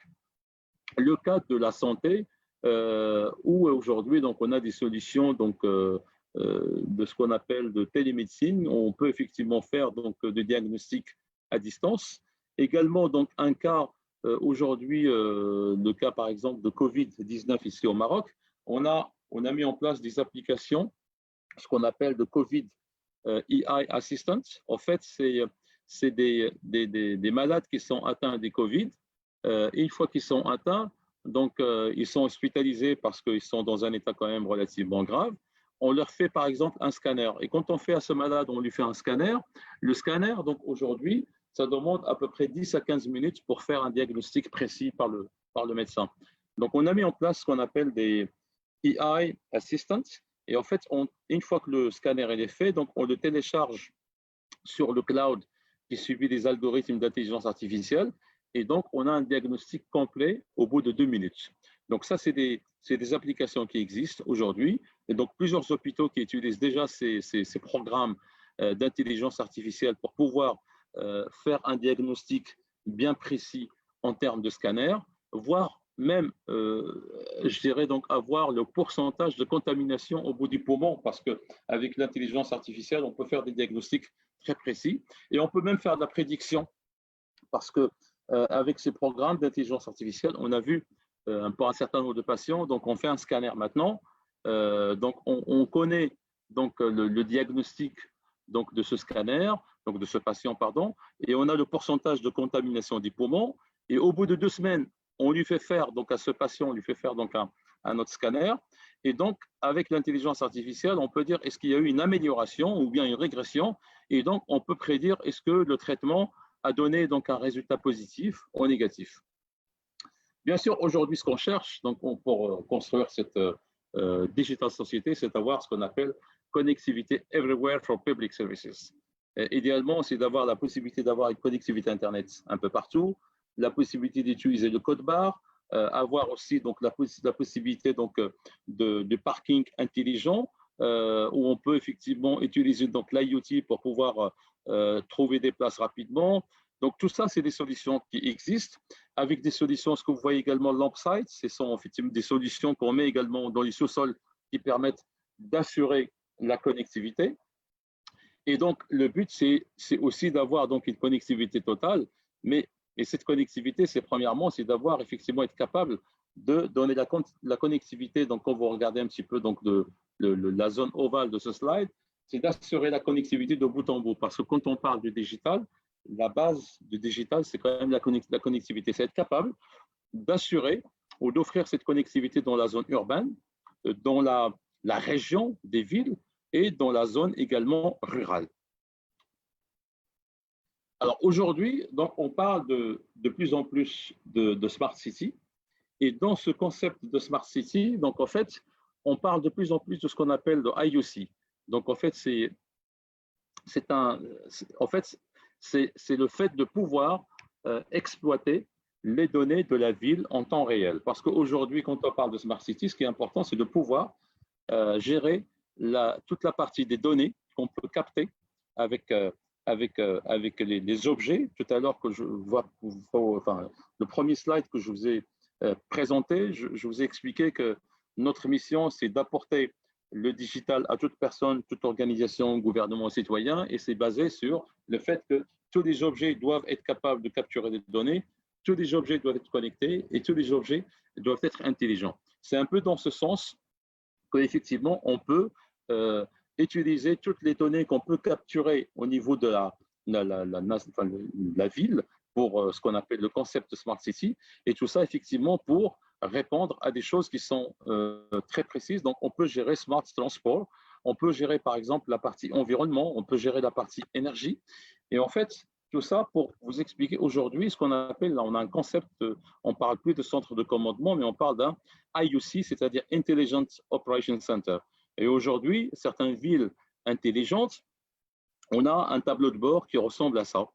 Le cas de la santé, où aujourd'hui donc on a des solutions donc de ce qu'on appelle de télémédecine, on peut effectivement faire donc de diagnostic à distance. Également donc un cas aujourd'hui, le cas par exemple de Covid-19 ici au Maroc, on a mis en place des applications, ce qu'on appelle de Covid EI Assistant. En fait, c'est des malades qui sont atteints des Covid. Une fois qu'ils sont atteints, donc ils sont hospitalisés parce qu'ils sont dans un état quand même relativement grave. On leur fait par exemple un scanner. Et quand on fait à ce malade, on lui fait un scanner. Le scanner, donc aujourd'hui, ça demande à peu près 10 à 15 minutes pour faire un diagnostic précis par le médecin. Donc on a mis en place ce qu'on appelle des EI Assistants. Et en fait, une fois que le scanner est fait, donc on le télécharge sur le cloud qui suit des algorithmes d'intelligence artificielle. Et donc, on a un diagnostic complet au bout de 2 minutes. Donc ça, c'est des applications qui existent aujourd'hui. Et donc, plusieurs hôpitaux qui utilisent déjà ces programmes d'intelligence artificielle pour pouvoir faire un diagnostic bien précis en termes de scanner, voire même, je dirais donc, avoir le pourcentage de contamination au bout du poumon, parce qu'avec l'intelligence artificielle, on peut faire des diagnostics très précis et on peut même faire de la prédiction, parce que avec ces programmes d'intelligence artificielle, on a vu pour un certain nombre de patients, donc on fait un scanner maintenant, donc on connaît donc le diagnostic donc de ce scanner, donc de ce patient, pardon, et on a le pourcentage de contamination des poumons, et au bout de 2 semaines, on lui fait faire, donc à ce patient, on lui fait faire donc un autre scanner, et donc avec l'intelligence artificielle, on peut dire est-ce qu'il y a eu une amélioration ou bien une régression, et donc on peut prédire est-ce que le traitement a donné donc un résultat positif ou négatif. Bien sûr, aujourd'hui, ce qu'on cherche donc, pour construire cette digital society, c'est d'avoir ce qu'on appelle connectivité everywhere for public services. Idéalement, c'est d'avoir la possibilité d'avoir une connectivité Internet un peu partout, la possibilité d'utiliser le code barre, avoir aussi donc, la possibilité donc, de parking intelligent, où on peut effectivement utiliser l'IoT pour pouvoir trouver des places rapidement, Donc, tout ça, c'est des solutions qui existent. Avec des solutions, ce que vous voyez également, Lampsites, ce sont effectivement des solutions qu'on met également dans les sous-sols qui permettent d'assurer la connectivité. Et donc, le but, c'est aussi d'avoir donc une connectivité totale. Et cette connectivité, c'est premièrement, c'est d'avoir effectivement être capable de donner la connectivité. Donc, quand vous regardez un petit peu donc, la zone ovale de ce slide, c'est d'assurer la connectivité de bout en bout. Parce que quand on parle du digital, la base du digital, c'est quand même la connectivité. C'est être capable d'assurer ou d'offrir cette connectivité dans la zone urbaine, dans la région des villes et dans la zone également rurale. Alors aujourd'hui, donc, on parle de plus en plus de Smart City. Et dans ce concept de Smart City, donc en fait, on parle de plus en plus de ce qu'on appelle le IoC. Donc en fait, c'est le fait de pouvoir exploiter les données de la ville en temps réel. Parce qu'aujourd'hui, quand on parle de Smart City, ce qui est important, c'est de pouvoir gérer toute la partie des données qu'on peut capter avec les objets. Tout à l'heure, que je vois, enfin, le premier slide que je vous ai présenté, je vous ai expliqué que notre mission, c'est d'apporter le digital à toute personne, toute organisation, gouvernement, citoyen, et c'est basé sur le fait que tous les objets doivent être capables de capturer des données, tous les objets doivent être connectés et tous les objets doivent être intelligents. C'est un peu dans ce sens qu'effectivement, on peut utiliser toutes les données qu'on peut capturer au niveau de la ville pour ce qu'on appelle le concept Smart City, et tout ça effectivement pour répondre à des choses qui sont très précises. Donc, on peut gérer Smart Transport, on peut gérer par exemple la partie environnement, on peut gérer la partie énergie. Et en fait, tout ça pour vous expliquer aujourd'hui ce qu'on appelle, là, on a un concept, on ne parle plus de centre de commandement, mais on parle d'un IoC, c'est-à-dire Intelligent Operation Center. Et aujourd'hui, certaines villes intelligentes, on a un tableau de bord qui ressemble à ça.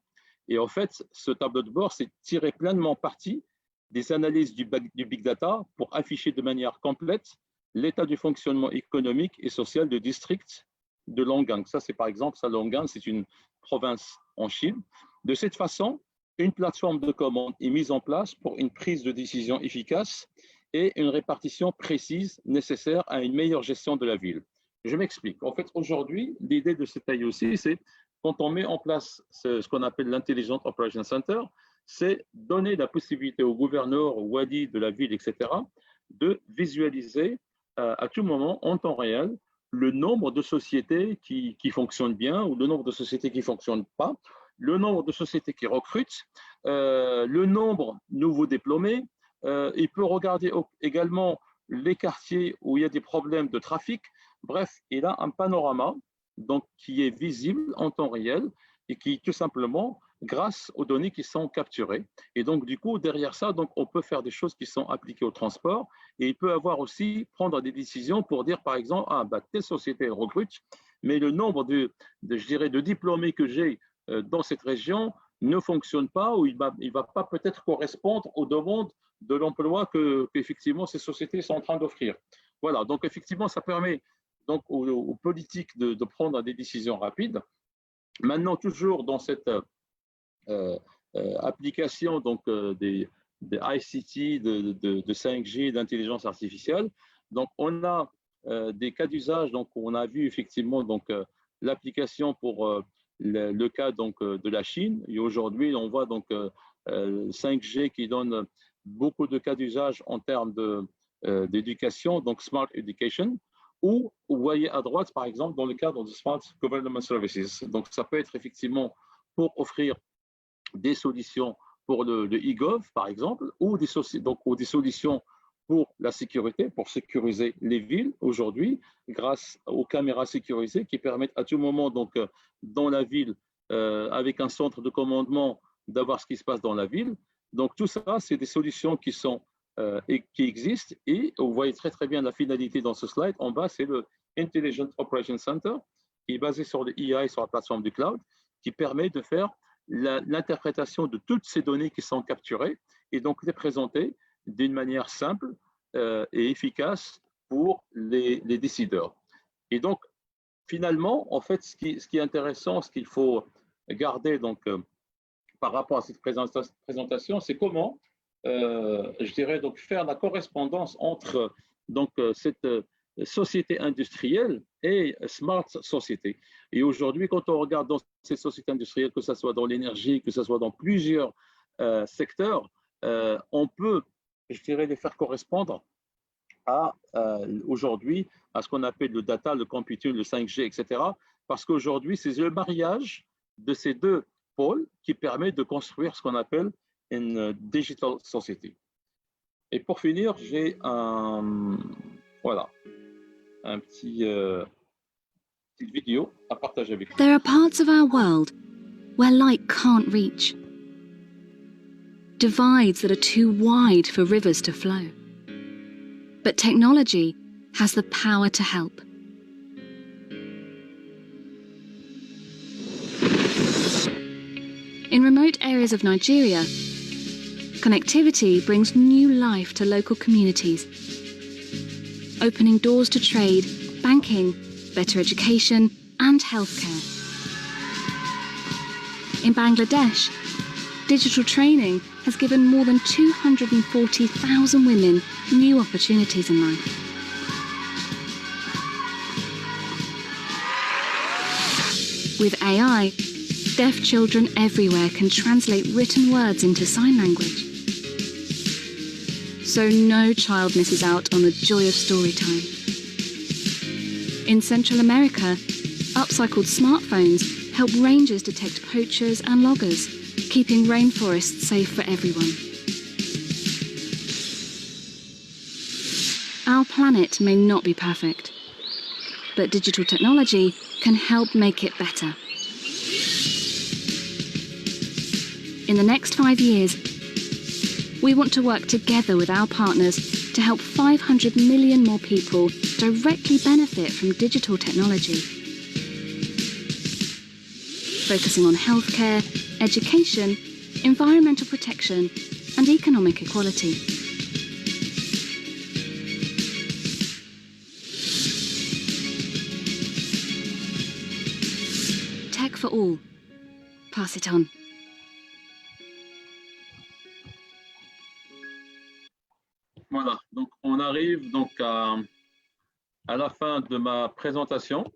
Et en fait, ce tableau de bord, c'est tiré pleinement parti des analyses du big data pour afficher de manière complète l'état du fonctionnement économique et social de district de Longang. Ça, c'est par exemple, Longang, c'est une province en Chine. De cette façon, une plateforme de commande est mise en place pour une prise de décision efficace et une répartition précise nécessaire à une meilleure gestion de la ville. Je m'explique. En fait, aujourd'hui, l'idée de cet IoC, c'est quand on met en place ce qu'on appelle l'Intelligent Operation Center, c'est donner la possibilité au gouverneur, au wadi de la ville, etc., de visualiser à tout moment, en temps réel, le nombre de sociétés qui fonctionnent bien ou le nombre de sociétés qui ne fonctionnent pas, le nombre de sociétés qui recrutent, le nombre nouveaux diplômés. Il peut regarder également les quartiers où il y a des problèmes de trafic. Bref, il a un panorama donc, qui est visible en temps réel et qui, tout simplement, grâce aux données qui sont capturées. Et donc, du coup, derrière ça, donc, on peut faire des choses qui sont appliquées au transport et il peut avoir aussi prendre des décisions pour dire, par exemple, telle société recrute, mais le nombre de diplômés que j'ai dans cette région ne fonctionne pas ou il ne va pas peut-être correspondre aux demandes de l'emploi qu'effectivement ces sociétés sont en train d'offrir. Voilà, donc effectivement, ça permet donc aux politiques de prendre des décisions rapides. Maintenant, toujours dans cette application donc, des ICT, de 5G, d'intelligence artificielle, donc on a des cas d'usage, donc on a vu effectivement donc l'application pour le cas donc de la Chine, et aujourd'hui on voit donc 5G qui donne beaucoup de cas d'usage en termes d'éducation, donc Smart Education, ou vous voyez à droite, par exemple, dans le cadre de Smart Government Services. Donc, ça peut être effectivement pour offrir des solutions pour le e-gov, par exemple, ou des solutions pour la sécurité, pour sécuriser les villes aujourd'hui, grâce aux caméras sécurisées qui permettent à tout moment, donc, dans la ville, avec un centre de commandement, d'avoir ce qui se passe dans la ville. Donc, tout ça, c'est des solutions qui existent et vous voyez très très bien la finalité dans ce slide. En bas, c'est le Intelligent Operation Center qui est basé sur le EI, sur la plateforme du cloud, qui permet de faire l'interprétation de toutes ces données qui sont capturées et donc les présenter d'une manière simple et efficace pour les décideurs. Et donc, finalement, en fait, ce qui est intéressant, ce qu'il faut garder donc, par rapport à cette présentation, c'est comment, je dirais, donc, faire la correspondance entre donc, cette société industrielle et smart société. Et aujourd'hui, quand on regarde dans ces sociétés industrielles, que ce soit dans l'énergie, que ce soit dans plusieurs secteurs, on peut, je dirais, les faire correspondre à aujourd'hui à ce qu'on appelle le data, le computing, le 5G, etc. Parce qu'aujourd'hui, c'est le mariage de ces deux pôles qui permet de construire ce qu'on appelle une digital society. Et pour finir, j'ai voilà, un petite vidéo à partager avec vous. There are parts of our world where light can't reach. Divides that are too wide for rivers to flow. But technology has the power to help. In remote areas of Nigeria, connectivity brings new life to local communities, opening doors to trade, banking, better education, and healthcare. In Bangladesh, digital training has given more than 240,000 women new opportunities in life. With AI, deaf children everywhere can translate written words into sign language. So no child misses out on the joy of story time. In Central America, upcycled smartphones help rangers detect poachers and loggers, keeping rainforests safe for everyone. Our planet may not be perfect, but digital technology can help make it better. In the next 5 years, we want to work together with our partners to help 500 million more people directly benefit from digital technology. Focusing on healthcare, education, environmental protection, and economic equality. Tech for all. Pass it on. Voilà, donc on arrive donc à la fin de ma présentation.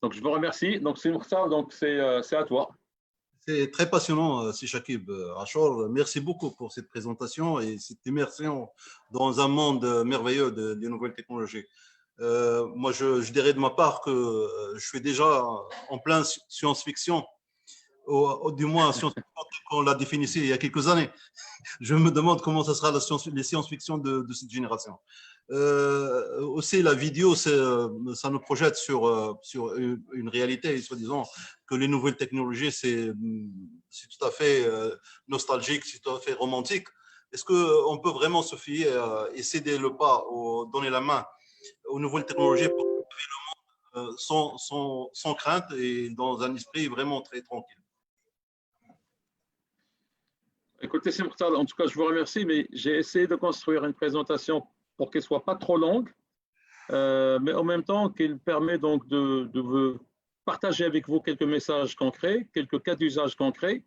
Donc je vous remercie. Donc c'est pour ça, donc c'est à toi. C'est très passionnant, Si Shakib Achor. Merci beaucoup pour cette présentation et cette immersion dans un monde merveilleux des nouvelles technologies. Moi, je dirais de ma part que je suis déjà en plein science-fiction, du moins science-fiction qu'on l'a définissée il y a quelques années. Je me demande comment ça sera les science-fiction de cette génération. Aussi, la vidéo, ça nous projette sur une réalité, soi-disant, que les nouvelles technologies, c'est tout à fait nostalgique, c'est tout à fait romantique. Est-ce qu'on peut vraiment se fier et céder le pas, donner la main aux nouvelles technologies pour sauver le monde sans crainte et dans un esprit vraiment très tranquille? Écoutez, c'est pour ça, en tout cas, je vous remercie, mais j'ai essayé de construire une présentation pour qu'elle ne soit pas trop longue, mais en même temps qu'elle permet donc de partager avec vous quelques messages concrets, quelques cas d'usage concrets,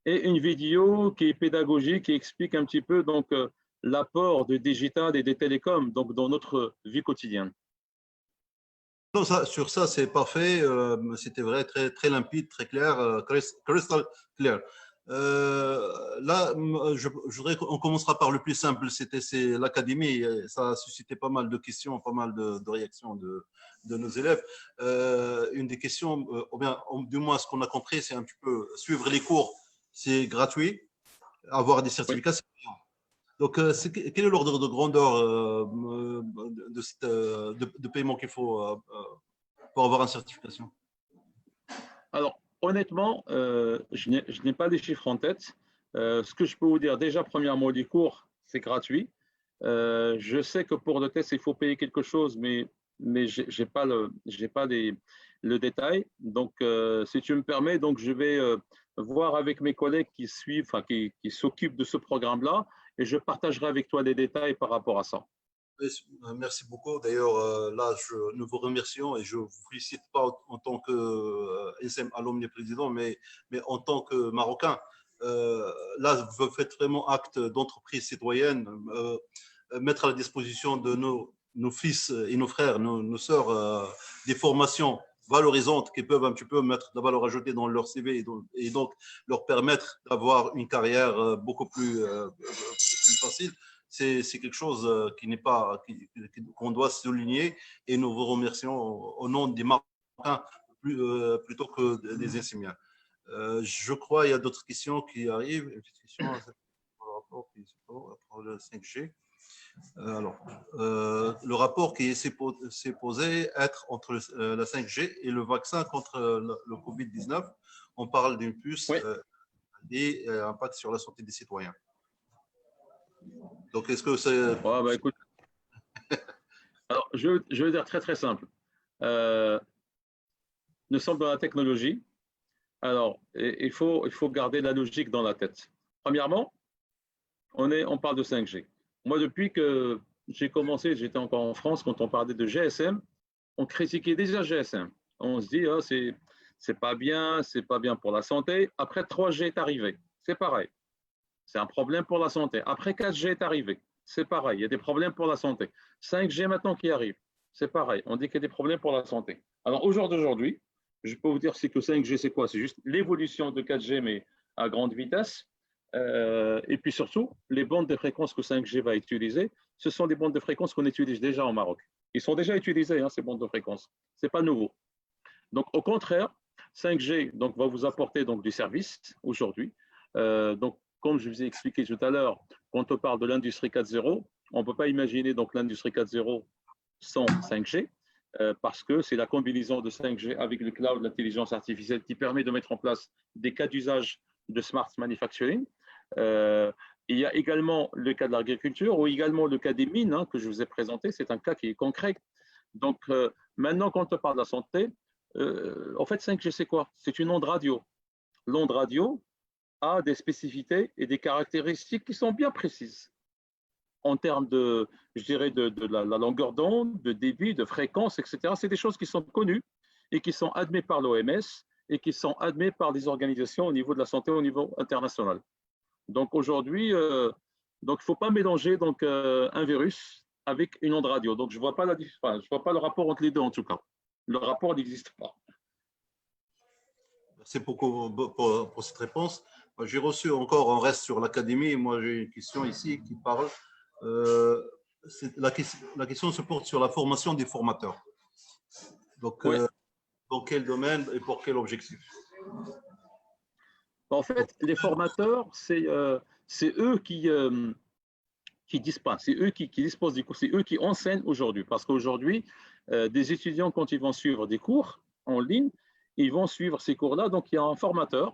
et une vidéo qui est pédagogique, qui explique un petit peu donc l'apport du digital et des télécoms donc dans notre vie quotidienne. Non, sur ça, c'est parfait. C'était vrai, très, très limpide, très clair, crystal clear. Là, je voudrais qu'on commencera par le plus simple, c'est l'académie. Ça a suscité pas mal de questions, pas mal de réactions de nos élèves. Une des questions, ou bien du moins ce qu'on a compris, c'est un petit peu suivre les cours, c'est gratuit, avoir des certificats, c'est payant. Donc, quel est l'ordre de grandeur de paiement qu'il faut pour avoir une certification? Alors, honnêtement, je n'ai pas des chiffres en tête. Ce que je peux vous dire, déjà, premièrement, les cours, c'est gratuit. Je sais que pour le test, il faut payer quelque chose, mais je n'ai pas le détail. Donc, si tu me permets, donc, je vais voir avec mes collègues qui suivent, enfin, qui s'occupent de ce programme-là, et je partagerai avec toi des détails par rapport à ça. Merci beaucoup. D'ailleurs, là, nous vous remercions et je ne vous félicite pas en tant que SM alumni président, mais en tant que Marocain. Là, vous faites vraiment acte d'entreprise citoyenne, mettre à la disposition de nos fils et nos frères, nos sœurs, des formations valorisantes qui peuvent un petit peu mettre de la valeur ajoutée dans leur CV et donc leur permettre d'avoir une carrière beaucoup plus facile. C'est quelque chose qui n'est pas qu'on doit souligner et nous vous remercions au nom des Marocains plutôt que des Insiemiens. Je crois qu'il y a d'autres questions qui arrivent. Une petite question par rapport à le 5G. Alors, le rapport qui s'est posé être entre la 5G et le vaccin contre le Covid-19. On parle d'une puce et impact sur la santé des citoyens. Donc, est-ce que c'est… Écoute. Alors, je vais dire très simple. Nous sommes dans la technologie. Alors, il faut garder la logique dans la tête. Premièrement, on parle de 5G. Moi, depuis que j'ai commencé, j'étais encore en France, quand on parlait de GSM, on critiquait déjà GSM. On se dit, c'est pas bien pour la santé. Après, 3G est arrivé. C'est pareil. C'est un problème pour la santé. Après, 4G est arrivé. C'est pareil. Il y a des problèmes pour la santé. 5G maintenant qui arrive. C'est pareil. On dit qu'il y a des problèmes pour la santé. Alors, au jour d'aujourd'hui, je peux vous dire que 5G, c'est quoi? C'est juste l'évolution de 4G, mais à grande vitesse. Et puis surtout, les bandes de fréquences que 5G va utiliser, ce sont des bandes de fréquences qu'on utilise déjà au Maroc. Ils sont déjà utilisés, ces bandes de fréquences. Ce n'est pas nouveau. Donc, au contraire, 5G donc, va vous apporter donc, du service aujourd'hui. Donc, comme je vous ai expliqué tout à l'heure, quand on parle de l'industrie 4.0, on ne peut pas imaginer donc l'industrie 4.0 sans 5G, parce que c'est la combinaison de 5G avec le cloud, l'intelligence artificielle qui permet de mettre en place des cas d'usage de smart manufacturing. Il y a également le cas de l'agriculture ou également le cas des mines que je vous ai présenté. C'est un cas qui est concret. Donc, maintenant, quand on parle de la santé, en fait, 5G, c'est quoi? C'est une onde radio. L'onde radio a des spécificités et des caractéristiques qui sont bien précises en termes de, je dirais, de la longueur d'onde, de débit, de fréquence, etc. C'est des choses qui sont connues et qui sont admises par l'OMS et qui sont admises par les organisations au niveau de la santé au niveau international. Donc aujourd'hui, il ne faut pas mélanger donc, un virus avec une onde radio. Donc je ne vois pas le rapport entre les deux en tout cas. Le rapport n'existe pas. Merci beaucoup pour cette réponse. J'ai reçu encore, on reste sur l'académie. Moi, j'ai une question ici qui parle. La question se porte sur la formation des formateurs. Donc, dans quel domaine et pour quel objectif? En fait, les formateurs, c'est eux qui disposent, c'est eux qui disposent du cours, c'est eux qui enseignent aujourd'hui. Parce qu'aujourd'hui, des étudiants, quand ils vont suivre des cours en ligne, ils vont suivre ces cours-là. Donc, il y a un formateur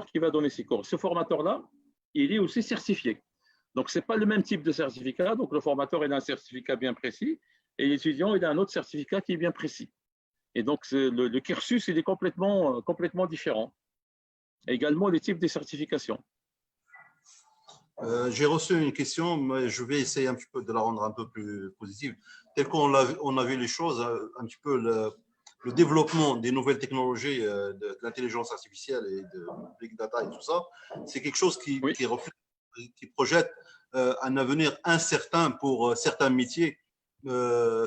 qui va donner ces cours. Ce formateur-là, il est aussi certifié. Donc, ce n'est pas le même type de certificat. Donc, le formateur, il a un certificat bien précis et l'étudiant, il a un autre certificat qui est bien précis. Et donc, le cursus, il est complètement différent. Et également, les types de certifications. J'ai reçu une question, mais je vais essayer un petit peu de la rendre un peu plus positive. Tel qu'on a vu les choses, un petit peu le développement des nouvelles technologies de l'intelligence artificielle et de big data et tout ça, c'est quelque chose qui projette un avenir incertain pour certains métiers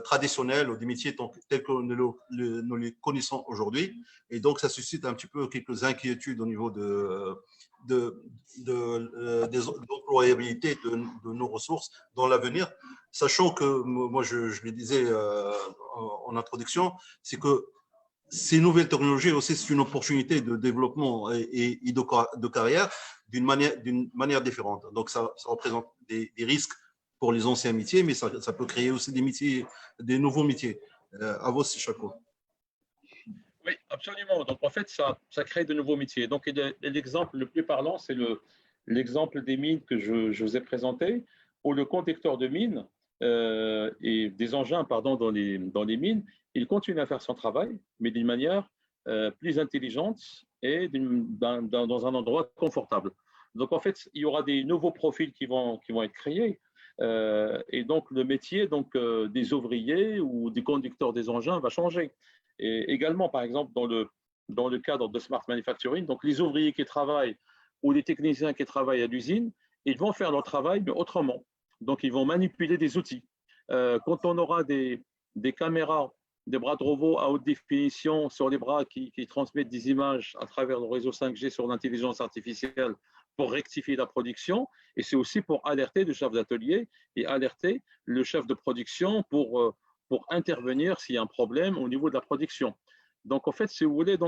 traditionnels ou des métiers tels que nous les connaissons aujourd'hui. Et donc, ça suscite un petit peu quelques inquiétudes au niveau de l'employabilité de nos ressources dans l'avenir, sachant que, moi, je le disais en introduction, c'est que ces nouvelles technologies aussi, c'est une opportunité de développement et de carrière d'une manière différente. Donc, ça représente des risques pour les anciens métiers, mais ça peut créer aussi des nouveaux métiers. À vous, Chaco. Oui, absolument. Donc, en fait, ça crée de nouveaux métiers. Donc, l'exemple le plus parlant, c'est l'exemple des mines que je vous ai présenté, où le conducteur de mine et des engins dans les mines, il continue à faire son travail, mais d'une manière plus intelligente et dans un endroit confortable. Donc, en fait, il y aura des nouveaux profils qui vont être créés. Et donc, le métier des ouvriers ou des conducteurs des engins va changer. Et également, par exemple, dans le cadre de Smart Manufacturing, donc les ouvriers qui travaillent ou les techniciens qui travaillent à l'usine, ils vont faire leur travail, mais autrement. Donc, ils vont manipuler des outils. Quand on aura des caméras, des bras de robot à haute définition sur les bras qui transmettent des images à travers le réseau 5G sur l'intelligence artificielle pour rectifier la production, et c'est aussi pour alerter le chef d'atelier et alerter le chef de production pour intervenir s'il y a un problème au niveau de la production. Donc, en fait, si vous voulez,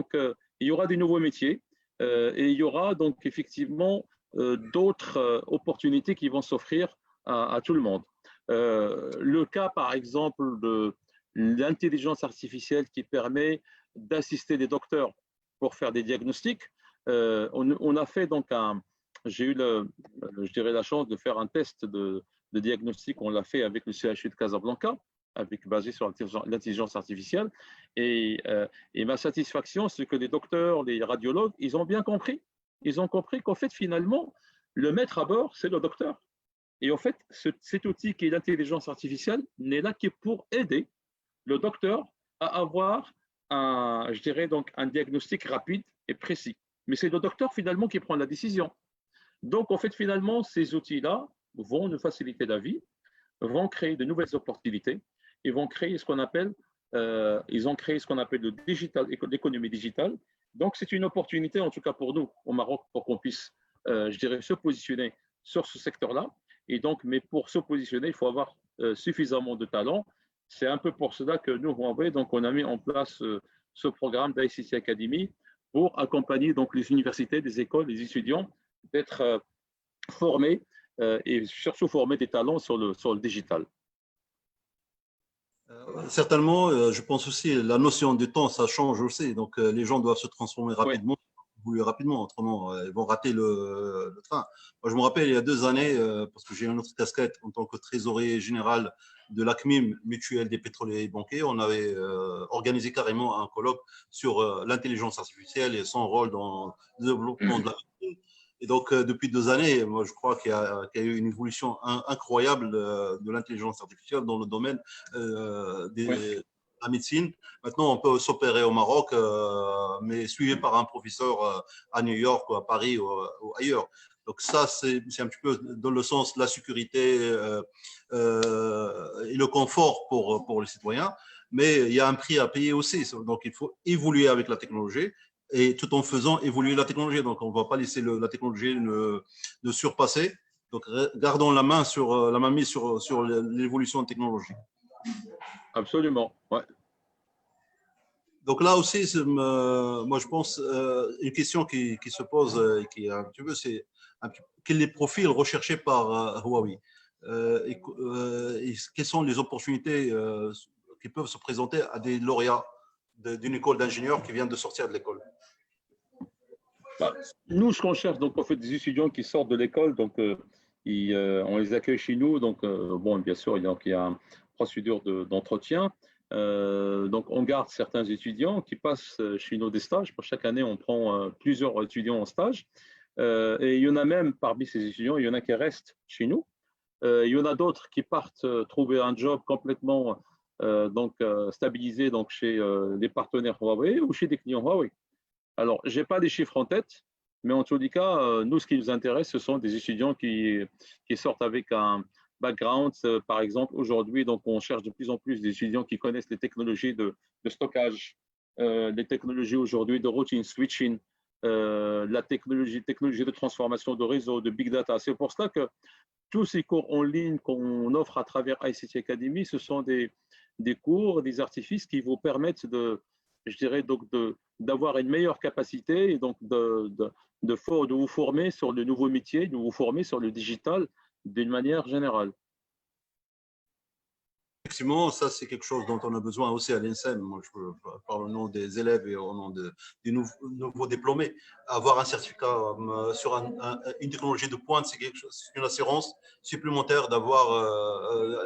il y aura des nouveaux métiers et il y aura donc effectivement d'autres opportunités qui vont s'offrir à tout le monde. Le cas, par exemple, de l'intelligence artificielle qui permet d'assister les docteurs pour faire des diagnostics. On a fait donc j'ai eu je dirais la chance de faire un test de diagnostic. On l'a fait avec le CHU de Casablanca, basé sur l'intelligence artificielle. Et ma satisfaction, c'est que les docteurs, les radiologues, ils ont bien compris. Ils ont compris qu'en fait, finalement, le maître à bord, c'est le docteur. Et en fait, cet outil qui est l'intelligence artificielle n'est là que pour aider le docteur à avoir un diagnostic rapide et précis. Mais c'est le docteur finalement qui prend la décision. Donc, en fait, finalement, ces outils-là vont nous faciliter la vie, vont créer de nouvelles opportunités et vont créer ce qu'on appelle, l'économie digitale. Donc, c'est une opportunité, en tout cas pour nous, au Maroc, pour qu'on puisse, se positionner sur ce secteur-là. Et donc, mais pour se positionner, il faut avoir suffisamment de talent. C'est un peu pour cela que nous, on a mis en place ce programme d'ICT Academy pour accompagner donc les universités, les écoles, les étudiants d'être formés et surtout former des talents sur le digital. Certainement, je pense aussi la notion du temps, ça change aussi. Donc, les gens doivent se transformer rapidement, évoluer rapidement, autrement, ils vont rater le train. Moi, je me rappelle, il y a 2 années, parce que j'ai une autre casquette en tant que trésorier général de l'ACMIM, Mutuelle des pétroliers et banquiers, on avait organisé carrément un colloque sur l'intelligence artificielle et son rôle dans le développement de la. Et donc, depuis 2 années, moi, je crois qu'il y a eu une évolution incroyable de l'intelligence artificielle dans le domaine de la médecine. Maintenant, on peut s'opérer au Maroc, mais suivi par un professeur à New York ou à Paris ou ailleurs. Donc ça, c'est un petit peu dans le sens de la sécurité et le confort pour les citoyens. Mais il y a un prix à payer aussi. Donc, il faut évoluer avec la technologie, et tout en faisant évoluer la technologie. Donc, on ne va pas laisser la technologie le surpasser. Donc, gardons la main mise sur l'évolution technologique. Absolument, ouais. Donc là aussi, moi je pense, une question qui se pose, qui est un petit peu, c'est quels sont les profils recherchés par Huawei et quelles sont les opportunités qui peuvent se présenter à des lauréats d'une école d'ingénieurs qui viennent de sortir de l'école. Nous, ce qu'on cherche, donc on fait des étudiants qui sortent de l'école, donc on les accueille chez nous. Donc, bien sûr, il y a une procédure d'entretien. Donc, on garde certains étudiants qui passent chez nous des stages. Pour chaque année, on prend plusieurs étudiants en stage. Et il y en a même parmi ces étudiants, il y en a qui restent chez nous. Il y en a d'autres qui partent trouver un job complètement stabilisé donc chez les partenaires Huawei ou chez des clients Huawei. Alors, je n'ai pas des chiffres en tête, mais en tous les cas, nous, ce qui nous intéresse, ce sont des étudiants qui sortent avec un background. Par exemple, aujourd'hui, donc, on cherche de plus en plus des étudiants qui connaissent les technologies de stockage, les technologies aujourd'hui de routing, switching, la technologie de transformation de réseau, de big data. C'est pour cela que tous ces cours en ligne qu'on offre à travers ICT Academy, ce sont des cours, des artifices qui vous permettent d'avoir une meilleure capacité et donc de vous former sur le nouveau métier, de vous former sur le digital d'une manière générale. Effectivement, ça c'est quelque chose dont on a besoin aussi à l'INSEM. Moi, je parle au nom des élèves et au nom des nouveaux diplômés. Avoir un certificat sur une technologie de pointe, c'est une assurance supplémentaire d'avoir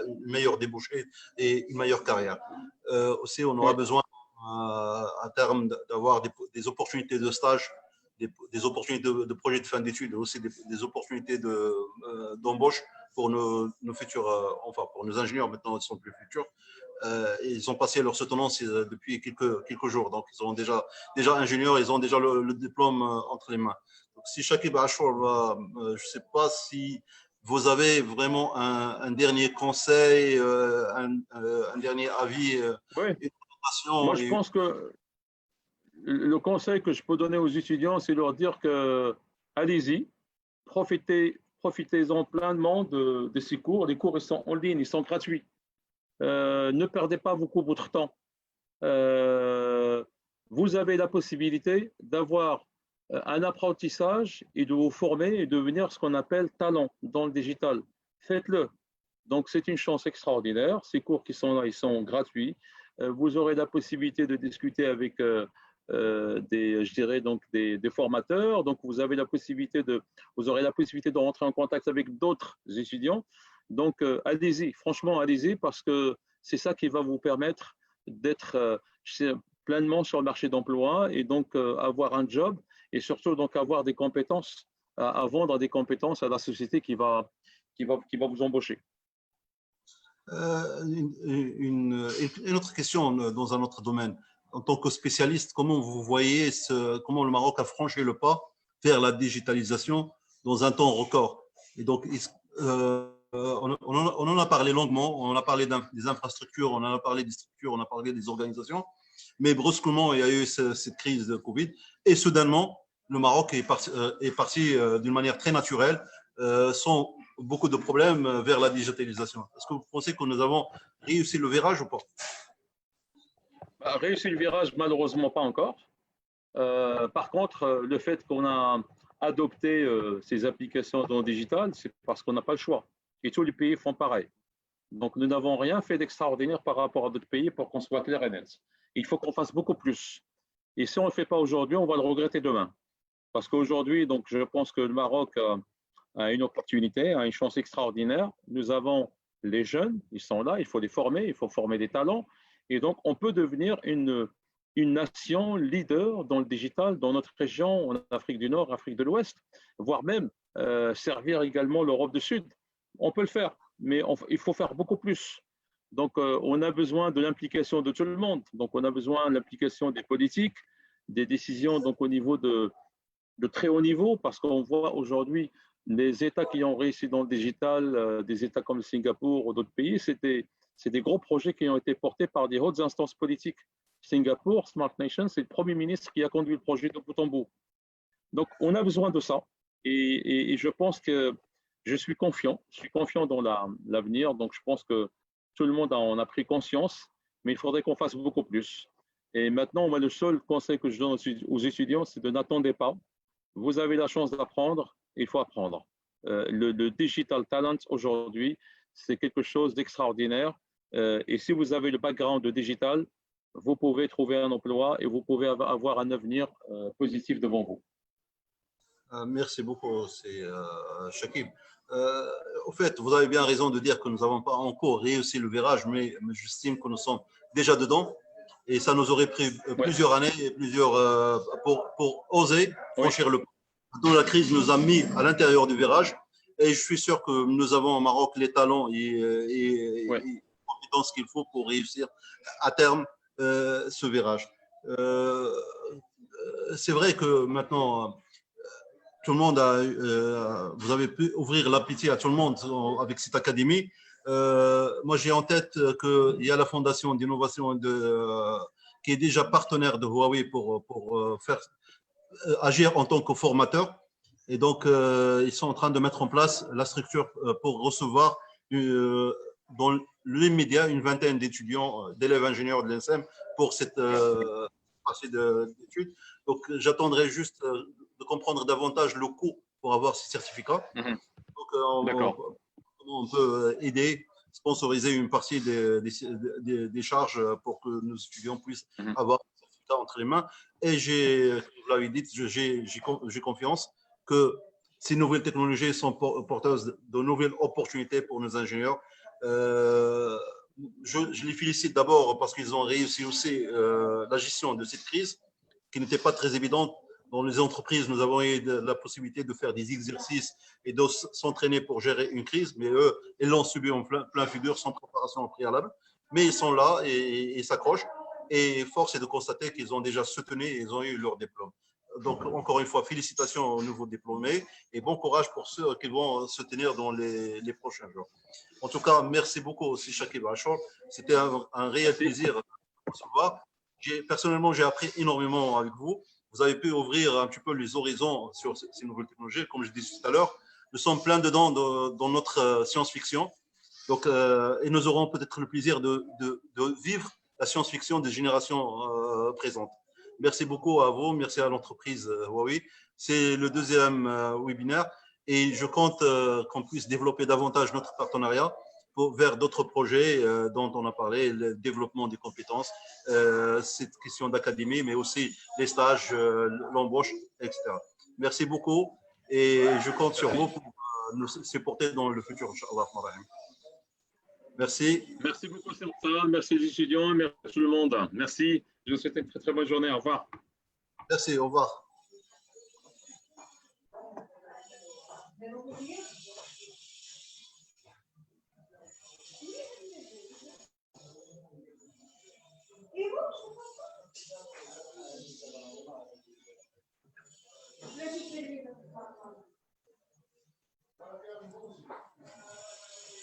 une meilleure débouchée et une meilleure carrière. Aussi, on aura besoin à terme d'avoir des opportunités de stage des opportunités de projets de fin d'études et aussi des opportunités d'embauche pour nos futurs, enfin pour nos ingénieurs maintenant, ils sont plus futurs. Ils ont passé leur soutenance depuis quelques jours. Donc, ils ont déjà ingénieurs, ils ont déjà le diplôme entre les mains. Donc, si Shakib Achour va, je ne sais pas si vous avez vraiment un dernier conseil, un dernier avis, Oui, une information. moi je pense que le conseil que je peux donner aux étudiants, c'est leur dire que allez-y, profitez-en pleinement de ces cours. Les cours ils sont en ligne, ils sont gratuits. Ne perdez pas beaucoup votre temps. Vous avez la possibilité d'avoir un apprentissage et de vous former et devenir ce qu'on appelle talent dans le digital. Faites-le. Donc, c'est une chance extraordinaire. Ces cours qui sont là, ils sont gratuits. Vous aurez la possibilité de discuter avec des formateurs. Donc, vous aurez la possibilité de rentrer en contact avec d'autres étudiants. Donc, allez-y, franchement, allez-y, parce que c'est ça qui va vous permettre d'être pleinement sur le marché d'emploi et donc avoir un job et surtout donc avoir des compétences, à vendre des compétences à la société qui va vous embaucher. Une autre question dans un autre domaine. En tant que spécialiste, comment vous voyez comment le Maroc a franchi le pas vers la digitalisation dans un temps record? Et donc, on en a parlé longuement, on a parlé des infrastructures, on en a parlé des structures, on a parlé des organisations, mais brusquement, il y a eu cette crise de Covid et soudainement, le Maroc est parti d'une manière très naturelle, sans beaucoup de problèmes vers la digitalisation. Est-ce que vous pensez que nous avons réussi le virage ou pas? Réussir le virage, malheureusement pas encore. Par contre, le fait qu'on a adopté ces applications dans le digital, c'est parce qu'on n'a pas le choix. Et tous les pays font pareil. Donc, nous n'avons rien fait d'extraordinaire par rapport à d'autres pays pour qu'on soit clair et net. Il faut qu'on fasse beaucoup plus. Et si on ne le fait pas aujourd'hui, on va le regretter demain. Parce qu'aujourd'hui, donc, je pense que le Maroc a une opportunité, a une chance extraordinaire. Nous avons les jeunes, ils sont là, il faut les former, il faut former des talents. Et donc, on peut devenir une nation leader dans le digital, dans notre région, en Afrique du Nord, Afrique de l'Ouest, voire même servir également l'Europe du Sud. On peut le faire, mais il faut faire beaucoup plus. Donc, on a besoin de l'implication de tout le monde. Donc, on a besoin de l'implication des politiques, des décisions donc, au niveau de très haut niveau, parce qu'on voit aujourd'hui les États qui ont réussi dans le digital, des États comme Singapour ou d'autres pays, c'est des gros projets qui ont été portés par des hautes instances politiques. Singapour, Smart Nation, c'est le Premier ministre qui a conduit le projet de bout en bout. Donc, on a besoin de ça. Et je pense que je suis confiant dans l'avenir. Donc, je pense que tout le monde en a pris conscience, mais il faudrait qu'on fasse beaucoup plus. Et maintenant, le seul conseil que je donne aux étudiants, c'est de n'attendez pas. Vous avez la chance d'apprendre, il faut apprendre. Le digital talent aujourd'hui, c'est quelque chose d'extraordinaire. Et si vous avez le background de digital, vous pouvez trouver un emploi et vous pouvez avoir un avenir positif devant vous. Merci beaucoup, c'est Shakib. Au fait, vous avez bien raison de dire que nous n'avons pas encore réussi le virage, mais j'estime que nous sommes déjà dedans. Et ça nous aurait pris plusieurs années et pour oser franchir le pas. Dont la crise nous a mis à l'intérieur du virage. Et je suis sûr que nous avons au Maroc les talents et les compétences qu'il faut pour réussir à terme ce virage. C'est vrai que maintenant, tout le monde vous avez pu ouvrir l'appétit à tout le monde avec cette académie. Moi, j'ai en tête qu'il y a la Fondation d'innovation qui est déjà partenaire de Huawei pour faire agir en tant que formateur. Et donc, ils sont en train de mettre en place la structure pour recevoir dans l'immédiat une vingtaine d'étudiants, d'élèves ingénieurs de l'INSEM pour cette partie d'études. Donc, j'attendrai juste de comprendre davantage le coût pour avoir ces certificats. Donc, on peut aider, sponsoriser une partie des charges pour que nos étudiants puissent avoir un certificat entre les mains. Et vous l'avez dit, j'ai confiance que ces nouvelles technologies sont porteuses de nouvelles opportunités pour nos ingénieurs. Je les félicite d'abord parce qu'ils ont réussi aussi la gestion de cette crise qui n'était pas très évidente Dans les entreprises, nous avons eu la possibilité de faire des exercices et de s'entraîner pour gérer une crise, mais eux, ils l'ont subi en plein figure, sans préparation au préalable. Mais ils sont là et s'accrochent. Et force est de constater qu'ils ont déjà soutenu et ils ont eu leur diplôme. Donc, encore une fois, félicitations aux nouveaux diplômés et bon courage pour ceux qui vont se tenir dans les prochains jours. En tout cas, merci beaucoup aussi, Shakib Achor. C'était un réel plaisir de vous recevoir. Personnellement, j'ai appris énormément avec vous. Vous avez pu ouvrir un petit peu les horizons sur ces nouvelles technologies. Comme je disais tout à l'heure, nous sommes pleins dedans dans notre science-fiction. Donc, et nous aurons peut-être le plaisir de vivre la science-fiction des générations présentes. Merci beaucoup à vous, merci à l'entreprise Huawei. C'est le deuxième webinaire et je compte qu'on puisse développer davantage notre partenariat vers d'autres projets dont on a parlé, le développement des compétences, cette question d'académie, mais aussi les stages, l'embauche, etc. Merci beaucoup et je compte sur vous pour nous supporter dans le futur, Inch'Allah. Merci. Merci beaucoup, Samsa. Merci les étudiants. Merci tout le monde. Merci. Je vous souhaite une très, très bonne journée. Au revoir. Merci. Au revoir.